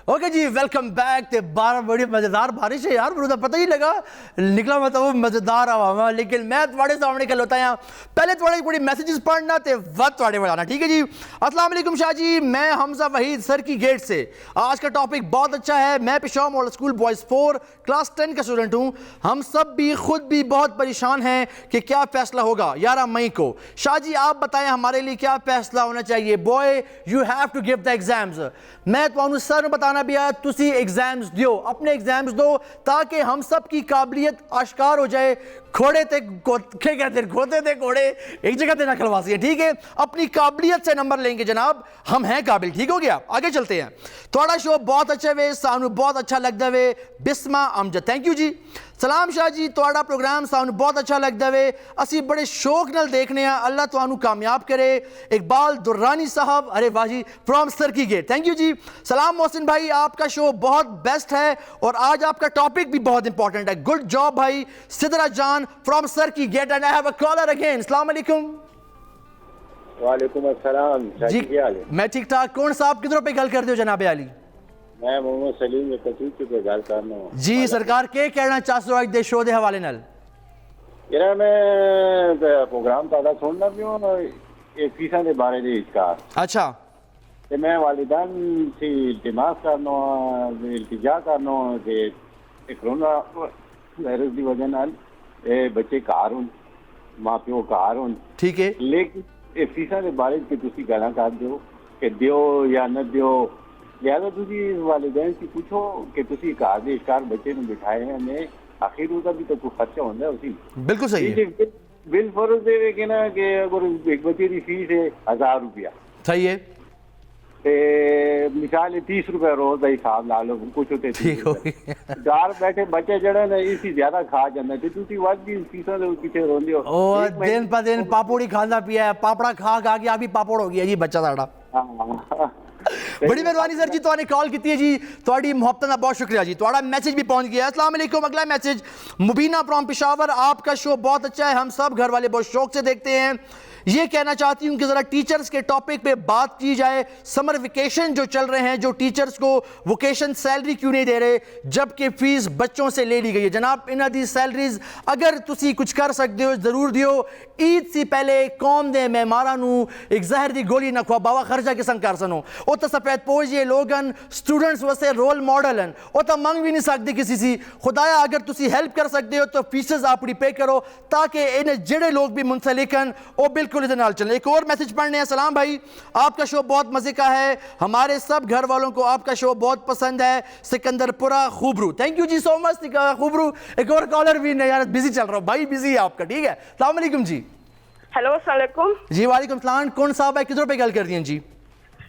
اوکے جی ویلکم بیک تے بڑی مزیدار بارش ہے یار مجھے پتہ ہی لگا نکلا میں تو وہ مزیدار ہوا لیکن میں تھوڑے سامنے کل ہوتا ہے پہلے تھوڑے کوئی میسیجز پڑھنا تے وقت تھوڑے بڑھانا ٹھیک ہے جی السلام علیکم شاہ جی میں حمزہ وحید سر کی گیٹ سے آج کا ٹاپک بہت اچھا ہے میں Peshawar model school boys 4 class 10 کا اسٹوڈنٹ ہوں ہم سب بھی خود بھی بہت پریشان ہیں کہ کیا فیصلہ ہوگا 11 مئی کو شاہ جی آپ بتائیں ہمارے لیے کیا فیصلہ ہونا چاہیے boy you have to give the exams میں تو سر بتانا بھی ہے تسی ایگزامز دیو اپنے ایگزامز دو تاکہ ہم سب کی قابلیت آشکار ہو جائے کھوڑے تے کیا کہتے ہیں کھوتے تے گھوڑے ایک جگہ تے نہ کھلوا سکے ٹھیک ہے اپنی قابلیت سے نمبر لیں گے جناب ہم ہیں قابل ٹھیک ہو گیا آگے چلتے ہیں تھوڑا شو بہت اچھا وے سانو بہت اچھا لگتا ہے بسمہ امجد تھینک یو جی سلام شاہ جی تھوڑا پروگرام سانو بہت اچھا لگتا ہے اسی بڑے شوق نال دیکھنے ہیں اللہ تانو کامیاب کرے اقبال درانی صاحب ارے واہ جی فرام سر کی گیٹ تھینک یو جی سلام محسن بھائی آپ کا شو بہت بیسٹ ہے اور آج آپ کا ٹاپک بھی بہت امپورٹنٹ ہے گڈ جاب بھائی سدرا جان فرام سر کی get and I have a caller again السلام علیکم وعلیکم السلام جی میں ٹھیک ٹھاک کون صاحب کدھروں پہ گل کر دے ہو جناب علی میں محمد سلیم میں کچھ پہ گل کرنا ہوں جی سرکار کے کہنا چاہتے ہو آج دے شو دے حوالے نال یار میں پروگرام تہاڈا سننا پیوں ایک فیساں دے بارے دے وچکار اچھا کہ میں والدین سے التماس کرنا التجا کرنا کہ کرونا وائرس کی وجہ نال بچے گھر ہوں ماں پیو گھر ہوں ٹھیک ہے لیکن فیساں کے بارے کہ تسی گلاں کر دیو کہ دیو یا نہ دیو لہٰذا تسی والدین سے پوچھو کہ تسی گھر دے اشکار بچے نوں بٹھائے ہیں نے آخر اس کا بھی تو کوئی خرچہ ہوتا ہے اسی بالکل صحیح ہے بل فرض دے کہ نا کہ اگر ایک بچے کی فیس ہے 1000 روپیہ صحیح ہے مثال 30 روپے روز کا حساب لا لو کچھ ہوتے گھر بیٹھے بچے جڑے نا اسی زیادہ کھا جاندے تے تسی وقت بھی فیساں دے پیچھے روندے ہو او دن پہ دن پاپوڑی کھاندا پیا ہے پاپڑا کھا کھا کے ابھی پاپڑ ہو گیا جی بچہ ساڈا بڑی مہربانی سر جی تو نے کال کی ہے جی تھوڑی محبت کا بہت شکریہ جی تھوڑا میسج بھی پہنچ گیا. السلام علیکم. اگلا میسج مبینہ فرام پشاور. آپ کا شو بہت اچھا ہے, ہم سب گھر والے بہت شوق سے دیکھتے ہیں. یہ کہنا چاہتی ہوں کہ ذرا ٹیچرز کے ٹاپک پہ بات کی جائے. سمر ویکیشن جو چل رہے ہیں, جو ٹیچرز کو ووکیشن سیلری کیوں نہیں دے رہے جبکہ فیس بچوں سے لے لی گئی ہے. جناب انہاں دی سیلریز اگر تسی کچھ کر سکتے ہو ضرور دیو. عید سے پہلے قوم دے مہماراں نو ایک زہر دی گولی نہ کھوا باوا خرچہ کسن کر سنو. او تو سفید پوش یہ لوگن سٹوڈنٹس واسطے رول ماڈل ہیں, او تو منگ بھی نہیں سکتے کسی سی. خدایا اگر تسی ہیلپ کر سکتے ہو تو فیسز اپنی پے کرو تاکہ ان جڑے لوگ بھی منسلک ہیں او بالکل ادھر نال چلیں. ایک اور میسج پڑھنے ہیں. سلام بھائی, آپ کا شو بہت مزے کا ہے, ہمارے سب گھر والوں کو آپ کا شو بہت پسند ہے. سکندر پورا خوبرو. تھینک یو جی سو مچ خوبرو. ایک اور کالر بھی نہیں یار, بزی چل رہا ہوں بھائی, بزی ہے آپ کا. ٹھیک ہے, السلام علیکم جی. ہیلو السلام علیکم جی. وعلیکم السلام. کون صاحب ہے, کدھر پہ گل کر دیں جی؟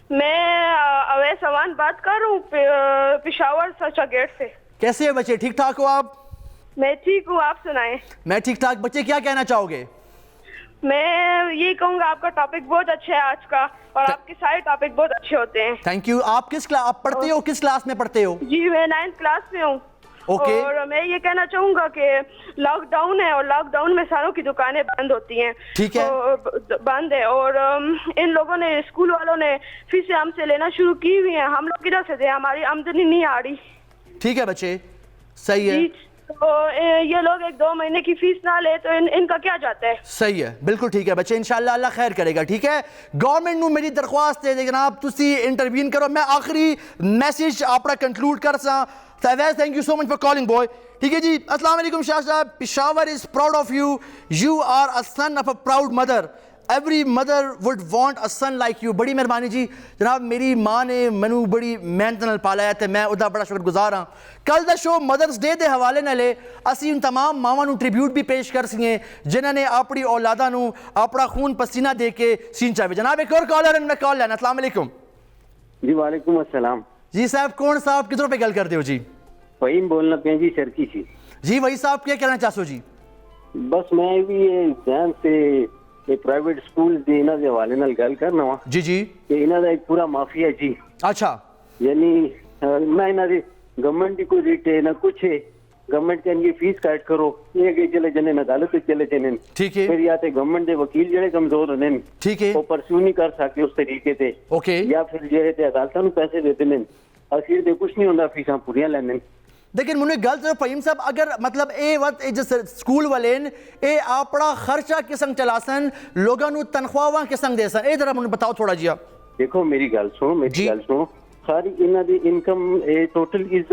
میں اویس اوان بات کر رہا ہوں پشاور سرچا گیٹ سے. کیسے ہیں بچے, ٹھیک ٹھاک ہو آپ؟ میں ٹھیک ہوں, آپ سنائیں. میں ٹھیک ٹھاک. بچے کیا کہنا چاہو گے؟ میں یہی کہوں گا آپ کا ٹاپک بہت اچھا ہے آج کا, اور آپ کے سارے ٹاپک بہت اچھے ہوتے ہیں. Thank you. آپ کس کلاس آپ پڑھتے ہو, کس کلاس میں پڑھتے ہو؟ جی میں 9th کلاس میں ہوں. اور میں یہ کہنا چاہوں گا کہ لاک ڈاؤن ہے اور لاک ڈاؤن میں ساروں کی دکانیں بند ہوتی ہیں. ٹھیک ہے, بند ہے, اور ان لوگوں نے اسکول والوں نے فیسیں ہم سے لینا شروع کی ہوئی ہیں. ہم لوگ کدھر سے دیں, ہماری آمدنی نہیں آ رہی. ٹھیک ہے بچے, صحیح ہے. تو یہ لوگ 1-2 مہینے کی فیس نہ لے تو ان کا کیا جاتا ہے. صحیح ہے, بالکل ٹھیک ہے بچے, انشاءاللہ اللہ خیر کرے گا. ٹھیک ہے, گورنمنٹ نو میری درخواست ہے جناب تسی انٹروین کرو. میں آخری میسج اپنا کنکلوڈ کر سا. Thank you so much for calling boy. ٹھیک ہے جی. السلام علیکم شاہ صاحب. Peshawar is proud of you. You are a son of a proud mother. Every mother would want a son like you. بڑی مہربانی جی. جناب میری ماں نے مینو بڑی محنت نال پالا ہے تے میں ادا بڑا شکر گزار ہاں. کل دا شو مدرس ڈے دے حوالے نالے اسی ان تمام ماواں نو ٹریبیوٹ بھی پیش کر سکیں جنہاں نے اپنی اولاداں نو اپنا خون پسینہ دے کے سین چاہے. جناب ایک اور کالر میں کال لینا. السلام علیکم. جی وعلیکم السلام. جی صاحب کون صاحب, کدھر پہ گل کرتے ہو جی؟ فہیم بولنا پہ جی, سرکی سی. جی وہی صاحب کیا کہنا چاہتے ہو جی؟ بس میں بھی ایگزام سے پرائیویٹ سکول دے انہاں دے حوالے نال گل کرنا وا. جی جی. کہ انہاں دا ایک پورا مافیا جی. اچھا. یعنی میں انہاں دی گورنمنٹ دی کوئی ریٹ ہے نہ کچھ ہے. گورنمنٹ کہن یہ فیس کٹ کرو, یہ کہ چلے جنے عدالت تے چلے جنے. ٹھیک ہے. پھر یا تے گورنمنٹ دے وکیل جڑے کمزور ہوندے نے, ٹھیک ہے, وہ پرسیو نہیں کر سکتے اس طریقے تے. اوکے. یا پھر جڑے تے عدالتاں نوں پیسے دیتے نے, اخیر تے کچھ نہیں ہوندا, فیساں پوریاں لیندے. لیکن مجھے گل تو فہیم صاحب, اگر مطلب اے وقت سکول والے اے اپنا خرچہ کسنگ چلا سن, لوگاں نو تنخواہ کسنگ دے سن, اے ذرا مجھے بتاؤ تھوڑا جی. دیکھو میری گل سنو, میری گل سنو. ساری انہاں دی انکم ٹوٹل از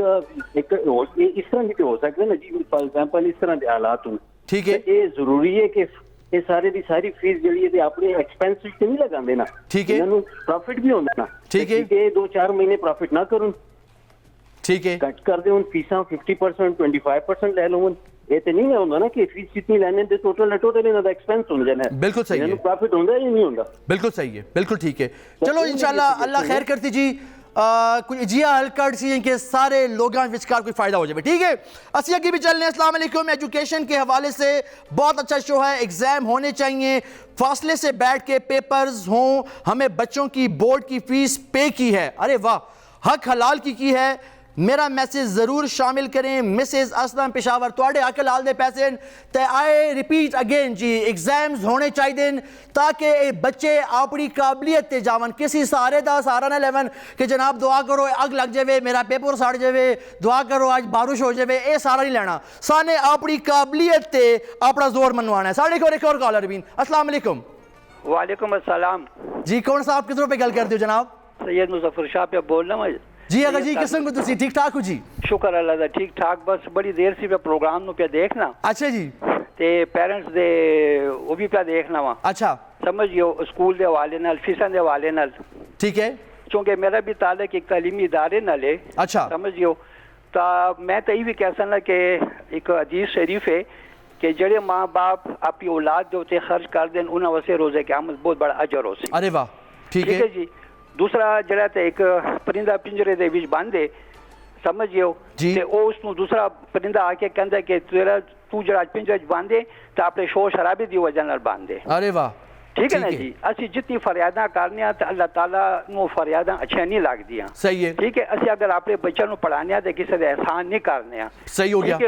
ایک اس طرح کی ہو سکتا ہے نا جی. فار ایگزامپل اس طرح دے حالات ہوں, ٹھیک ہے, یہ ضروری ہے کہ یہ سارے دی ساری فیس جڑی ہے اپنے ایکسپینس وچ نہیں لگاندے نا. ٹھیک ہے, انہاں نو پروفٹ بھی ہوندا نا. ٹھیک ہے, کہ 2-4 مہینے پروفٹ نہ کرن. ٹھیک ہے, کٹ کر دے ان فیساں 50% 25% لے لو. یہ تو نہیں ہوتا نا کہ فیس جتنی لینے دے ٹوٹل انہاں دا ایکسپینس ہو جانا ہے. بالکل صحیح ہے, پروفٹ ہوندا یا نہیں ہوندا. بالکل صحیح ہے, بالکل ٹھیک ہے. چلو انشاءاللہ اللہ خیر کرتی جی. کوئی جیا حل کر سی کہ سارے لوگاں وچکار کوئی فائدہ ہو جائے. ٹھیک ہے, اسی اگے بھی چلنے. السلام علیکم. ایجوکیشن کے حوالے سے بہت اچھا شو ہے. ایگزام ہونے چاہیے, فاصلے سے بیٹھ کے پیپرز ہوں. ہمیں بچوں کی بورڈ کی فیس پے کی ہے. ارے واہ, حق حلال کی ہے. میرا میسیج ضرور شامل کریں. مسز اسلم پشاور, تواڈے حق حلال دے پیسے تے آئے ریپیٹ اگین جی. ایگزامز ہونے چاہیے تاکہ بچے اپنی قابلیت تے جاون. کسی سارے دا سارا نہ لیون کہ جناب دعا کرو اگ لگ جاوے, میرا پیپر سڑ جاوے, دعا کرو آج بارش ہو جاوے. اے سارا نہیں لینا. سانے اپنی قابلیت تے اپنا زور منوانا ہے. ساڑھے کو ایک اور کالر بھی. السلام علیکم. وعلیکم السلام. جی کون صاحب, کدھر پہ گل کرتے ہو جناب؟ سید مظفر شاہ پہ بولنا میں جی اگر جی قسم کو تسی ٹھیک ٹھاک ہو جی شکر اللہ دا ٹھیک ٹھاک بس بڑی دیر سی پہ پروگرام نو پہ دیکھنا اچھا جی تے پیرنٹس دے وہ بھی پہ دیکھنا وا اچھا سمجھیو اسکول دے حوالے نال فیساں دے حوالے نال ٹھیک ہے چونکہ میرا بھی تعلق ایک تعلیمی ادارے نال ہے اچھا سمجھیو تا میں تو یہ بھی کہہ سکنا کہ ایک حدیث شریف ہے کہ جڑے ماں باپ اپنی اولاد دے اوتے خرچ کر دین انہاں واسطے روزے قیامت بہت بڑا اجر ہو سی ارے واہ ٹھیک ہے جی دوسرا جڑا تے ایک پرندہ پنجرے دے وچ باندھے سمجھیو تے او اس نو دوسرا پرندہ آ کے کہندا کہ تو جڑا پنجرے وچ باندھے تے اپنے شور شرابے دی وجہ نال باندھے ارے واہ ٹھیک ہے نا جی اسی جتنی فریاداں کرنے تے اللہ تعالیٰ نو فریاداں اچھا نہیں لگدیاں صحیح ہے ٹھیک ہے اسی اگر اپنے بچوں نو پڑھانے تے کسی دے احسان نہیں کرنے صحیح ہو گیا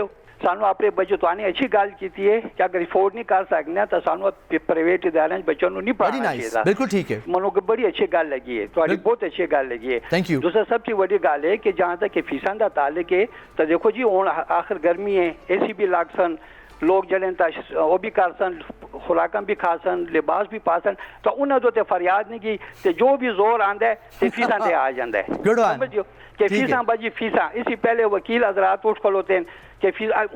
سانو اپنے بچوں تو اچھی گل کیتی ہے کہ اگر افورڈ نہیں کر سکنے تو سانو پرائیویٹ ادارے بچوں نو نہیں پڑھانا چاہیے بالکل ٹھیک ہے منو کو بڑی اچھی گل لگی ہے تھوڑی بہت اچھی گل لگی ہے تھینک یو دوسرا سب سے بڑی گل ہے کہ جہاں تک کہ فیساں دا تعلق ہے تو دیکھو جی ہن آخر گرمی ہے اے سی بھی لگ سن لوگ جڑے وہ بھی کر سن خوراکاں بھی کھا سن لباس بھی پا سن تو انہاں تو تے فریاد نہیں کی تے جو بھی زور آندا ہے تے فیساں تے آ جاندا ہے سمجھو کہ فیساں باجی فیساں اسی پہلے وکیل حضرات اٹھ کھلوتے ہیں کہ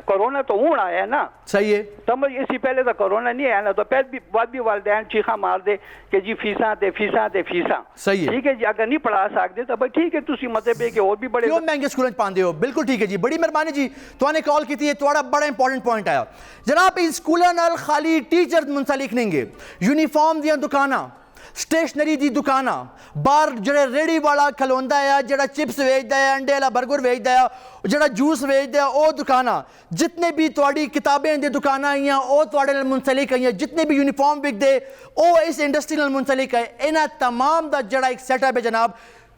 کورونا تو ہوں آیا ہے نا صحیح ہے سمجھ اسی پہلے تو کورونا نہیں آیا نا تو پہلے بھی بعد بھی والدین چیخاں مار دے کہ جی فیساں تے فیساں تے فیساں صحیح ہے ٹھیک ہے جی اگر نہیں پڑھا سکتے تو بھائی ٹھیک ہے تسی مطلب ہے کہ اور بھی بڑے کیوں مہنگے اسکول پاندے ہو بالکل ٹھیک ہے جی بڑی مہربانی جی تو نے کال کی ہے تھوڑا بڑا امپورٹنٹ پوائنٹ آیا جناب اسکولاں نال خالی ٹیچر منسلک نہیں گے یونیفارم دیاں دکاناں سٹیشنری دی دکاناں باہر جڑے ریڑی والا کھلوندا ہے جڑا چپس ویچدا ہے انڈے والا برگر ویچدا ہے جڑا جوس ویچدا ہے او دکاناں جتنے بھی تواڈی کتابیں دے دکاناں آئیاں او تواڈے نال منسلک آئیاں جتنے بھی یونیفارم وک دے او اس انڈسٹری نال منسلک ہے انہاں تمام دا جڑا ایک سیٹ اپ ہے جناب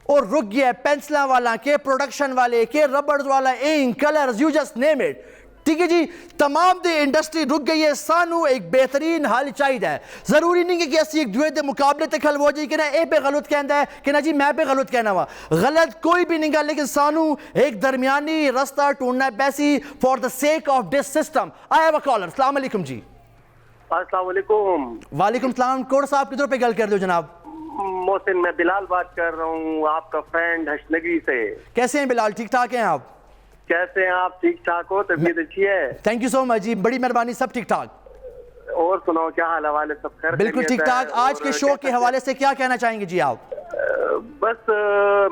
اور رک گیا ہے پینسلاں والا کے پروڈکشن والے کے ربڑز والا ink colours you just name it ٹھیک ہے جی تمام دے انڈسٹری رک گئی ہے سانو ایک بہترین حل چاہیے ہے ضروری نہیں کہ اسی ایک دوے دے مقابلے تے کھل ہو جائے کہ نا اے پہ غلط کہندا ہے کہ نا جی میں پہ غلط کہنا وا غلط کوئی بھی نہیں گا لیکن سانو ایک درمیانی رستہ ٹونڈنا ہے پیسی for the sake of this system I have a caller السلام علیکم جی السلام علیکم وعلیکم السلام کوڑ صاحب کدھر پہ گل کر دو جناب محسن میں بلال بات کر رہا ہوں آپ کا فرینڈ ہشنگری سے کیسے ہیں بلال ٹھیک ٹھاک ہیں آپ کیسے ہیں آپ ٹھیک ٹھاک ہو طبیعت اچھی ہے تھینک یو سو مچ جی بڑی مہربانی سب ٹھیک ٹھاک اور سناؤ کیا حال حوالے سب خیر بالکل ٹھیک ٹھاک آج کے شو کے حوالے سے کیا کہنا چاہیں گے جی آپ بس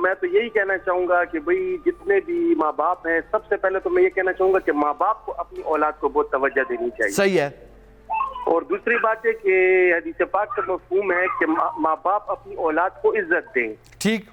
میں تو یہی کہنا چاہوں گا کہ بھئی جتنے بھی ماں باپ ہیں سب سے پہلے تو میں یہ کہنا چاہوں گا کہ ماں باپ کو اپنی اولاد کو بہت توجہ دینی چاہیے صحیح ہے اور دوسری بات ہے کہ حدیث پاک کا مفہوم ہے کہ ماں باپ اپنی اولاد کو عزت دیں ٹھیک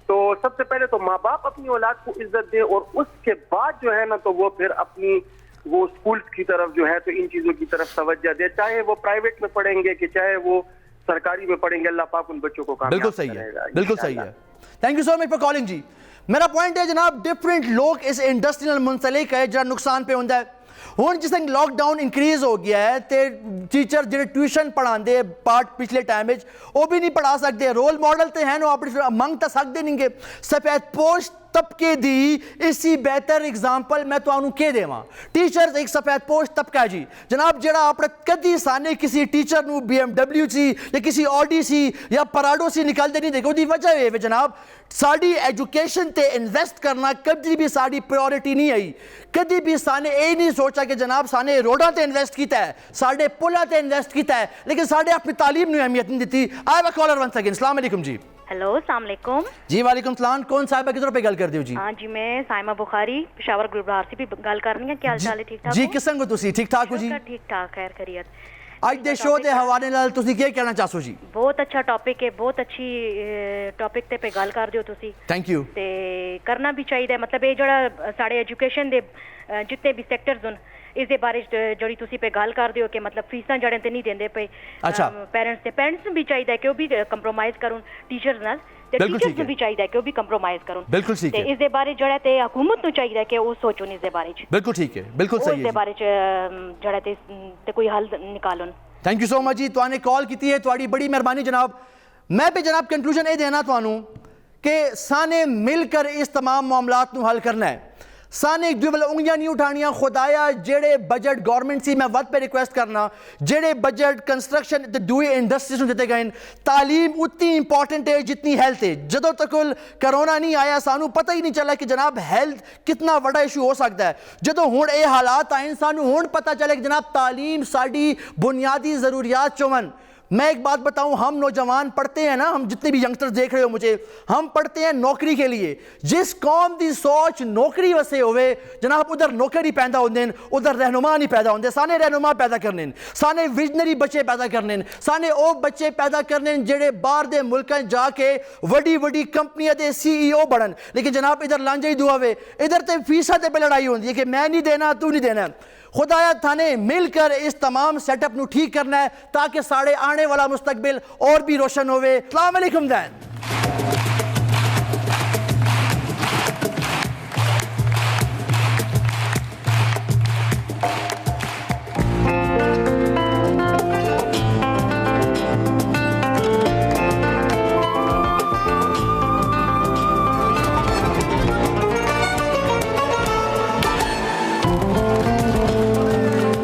تو سب سے پہلے تو ماں باپ اپنی اولاد کو عزت دیں اور اس کے بعد جو ہے نا تو وہ پھر اپنی وہ اسکولز کی طرف جو ہے تو ان چیزوں کی طرف توجہ دے چاہے وہ پرائیویٹ میں پڑھیں گے کہ چاہے وہ سرکاری میں پڑھیں گے اللہ پاک ان بچوں کو بالکل صحیح ہے بالکل صحیح ہے thank you so much for calling جی میرا پوائنٹ ہے جناب ڈفرینٹ لوگ اس انڈسٹری نال منسلک ہے جہاں نقصان پہ ہوندا ہے ہوں جس طرح لاک ڈاؤن انکریز ہو گیا ہے تے ٹیچر جڑے ٹیوشن پڑھاندے پارٹ پچھلے ٹائم وہ بھی نہیں پڑھا سکتے رول ماڈل تے ہیں وہ اپنی منگ تو سکتے نہیں گے سفید پوش طبقے دی اسی بہتر اگزامپل میں تو آنوں کے دیواں ٹیچرز ایک سفید پوش طبقہ ہے جی جناب جڑا اپنے کدی سانے کسی ٹیچر نو بی ایم ڈبلیو سی یا کسی آڈی سی یا پراڈو سی نکل دے نہیں دے گا دی وجہ ہے جناب ساڑی ایجوکیشن تے انویسٹ کرنا کدی بھی ساڑی پریورٹی نہیں آئی کدی بھی سانے اے نہیں سوچا کہ جناب سانے روڈاں تے انویسٹ کیتا ہے ساڑے پولا تے انویسٹ کیتا ہے لیکن ساڑے اپنی تعلیم نے اہمیت نہیں دیتی I have a caller once again السلام علیکم جی ہیلو السلام علیکم جی وعلیکم السلام کون صاحب ہے کدھر پہ گل کر دیو جی ہاں جی میں سائمہ بخاری پشاور گلبہار سے بھی گل کر رہی ہوں کیا حال چال ہے ٹھیک ٹھاک جی قسم کو تسی ٹھیک ٹھاک ہو جی ٹھیک ٹھاک خیر خیریت اج دے شو دے حوالے نال تسی کی کہنا چاہو جی بہت اچھا ٹاپک ہے بہت اچھی ٹاپک تے پہ گل کر دیو تسی تھینک یو تے کرنا بھی چاہیے مطلب یہ جڑا ساڑے ایجوکیشن دے جتنے بھی سیکٹرز ہن اس دے بارے جڑی تسی پہ گل کر دیو کہ مطلب فیساں جڑے تے نہیں دیندے پے پیرنٹس بھی چاہیے کہ وہ بھی کمپرومائز کرن ٹیچرز نال ٹیچرز نو بھی چاہیے کہ وہ بھی کمپرومائز کرن بالکل ٹھیک ہے اس دے بارے جڑا تے حکومت نو چاہیے کہ وہ سوچن اس دے بارے بالکل ٹھیک ہے بالکل صحیح ہے اس دے بارے جڑا تے کوئی حل نکالن تھینک یو سو مچ جی تو نے کال کی ہے تھوڑی بڑی مہربانی جناب میں پہ جناب کنکلوژن یہ دینا تو کہ سانے مل کر اس تمام معاملات نو حل کرنا ہے سانے ایک دوسرے انگلیاں نہیں اٹھانیاں. خدایا جڑے بجٹ گورنمنٹ سی میں ود پہ ریکویسٹ کرنا, جڑے بجٹ کنسٹرکشن تے دوئے انڈسٹریز دیتے گئے, تعلیم اتنی امپورٹنٹ ہے جتنی ہیلتھ ہے. جدوں تک کرونا نہیں آیا سانو پتہ ہی نہیں چلا کہ جناب ہیلتھ کتنا بڑا ایشو ہو سکتا ہے. جدوں ہن اے حالات آئے سانو ہن پتہ چلے کہ جناب تعلیم ساڈی بنیادی ضروریات چون. میں ایک بات بتاؤں, ہم نوجوان پڑھتے ہیں نا, ہم جتنے بھی ینگسٹرز دیکھ رہے ہو مجھے, ہم پڑھتے ہیں نوکری کے لیے. جس قوم دی سوچ نوکری وسے ہوئے جناب ادھر نوکری پیدا ہوندے ہیں, ادھر رہنما نہیں پیدا ہوندے. سانے رہنما پیدا کرنے ہیں, سانے ویژنری بچے پیدا کرنے ہیں, سانے او بچے پیدا کرنے ہیں جڑے باہر دے ملکاں جا کے وڈی وڈی کمپنیاں دے CEO بڑھن. لیکن جناب ادھر لانجے ہی دعا وے, ادھر تے فیساں تے پہ لڑائی ہوندی ہے کہ میں نہیں دینا تو نہیں دینا. خدایا تھانے مل کر اس تمام سیٹ اپ نو ٹھیک کرنا ہے تاکہ ساڑے آنے والا مستقبل اور بھی روشن ہوئے. السلام علیکم دین.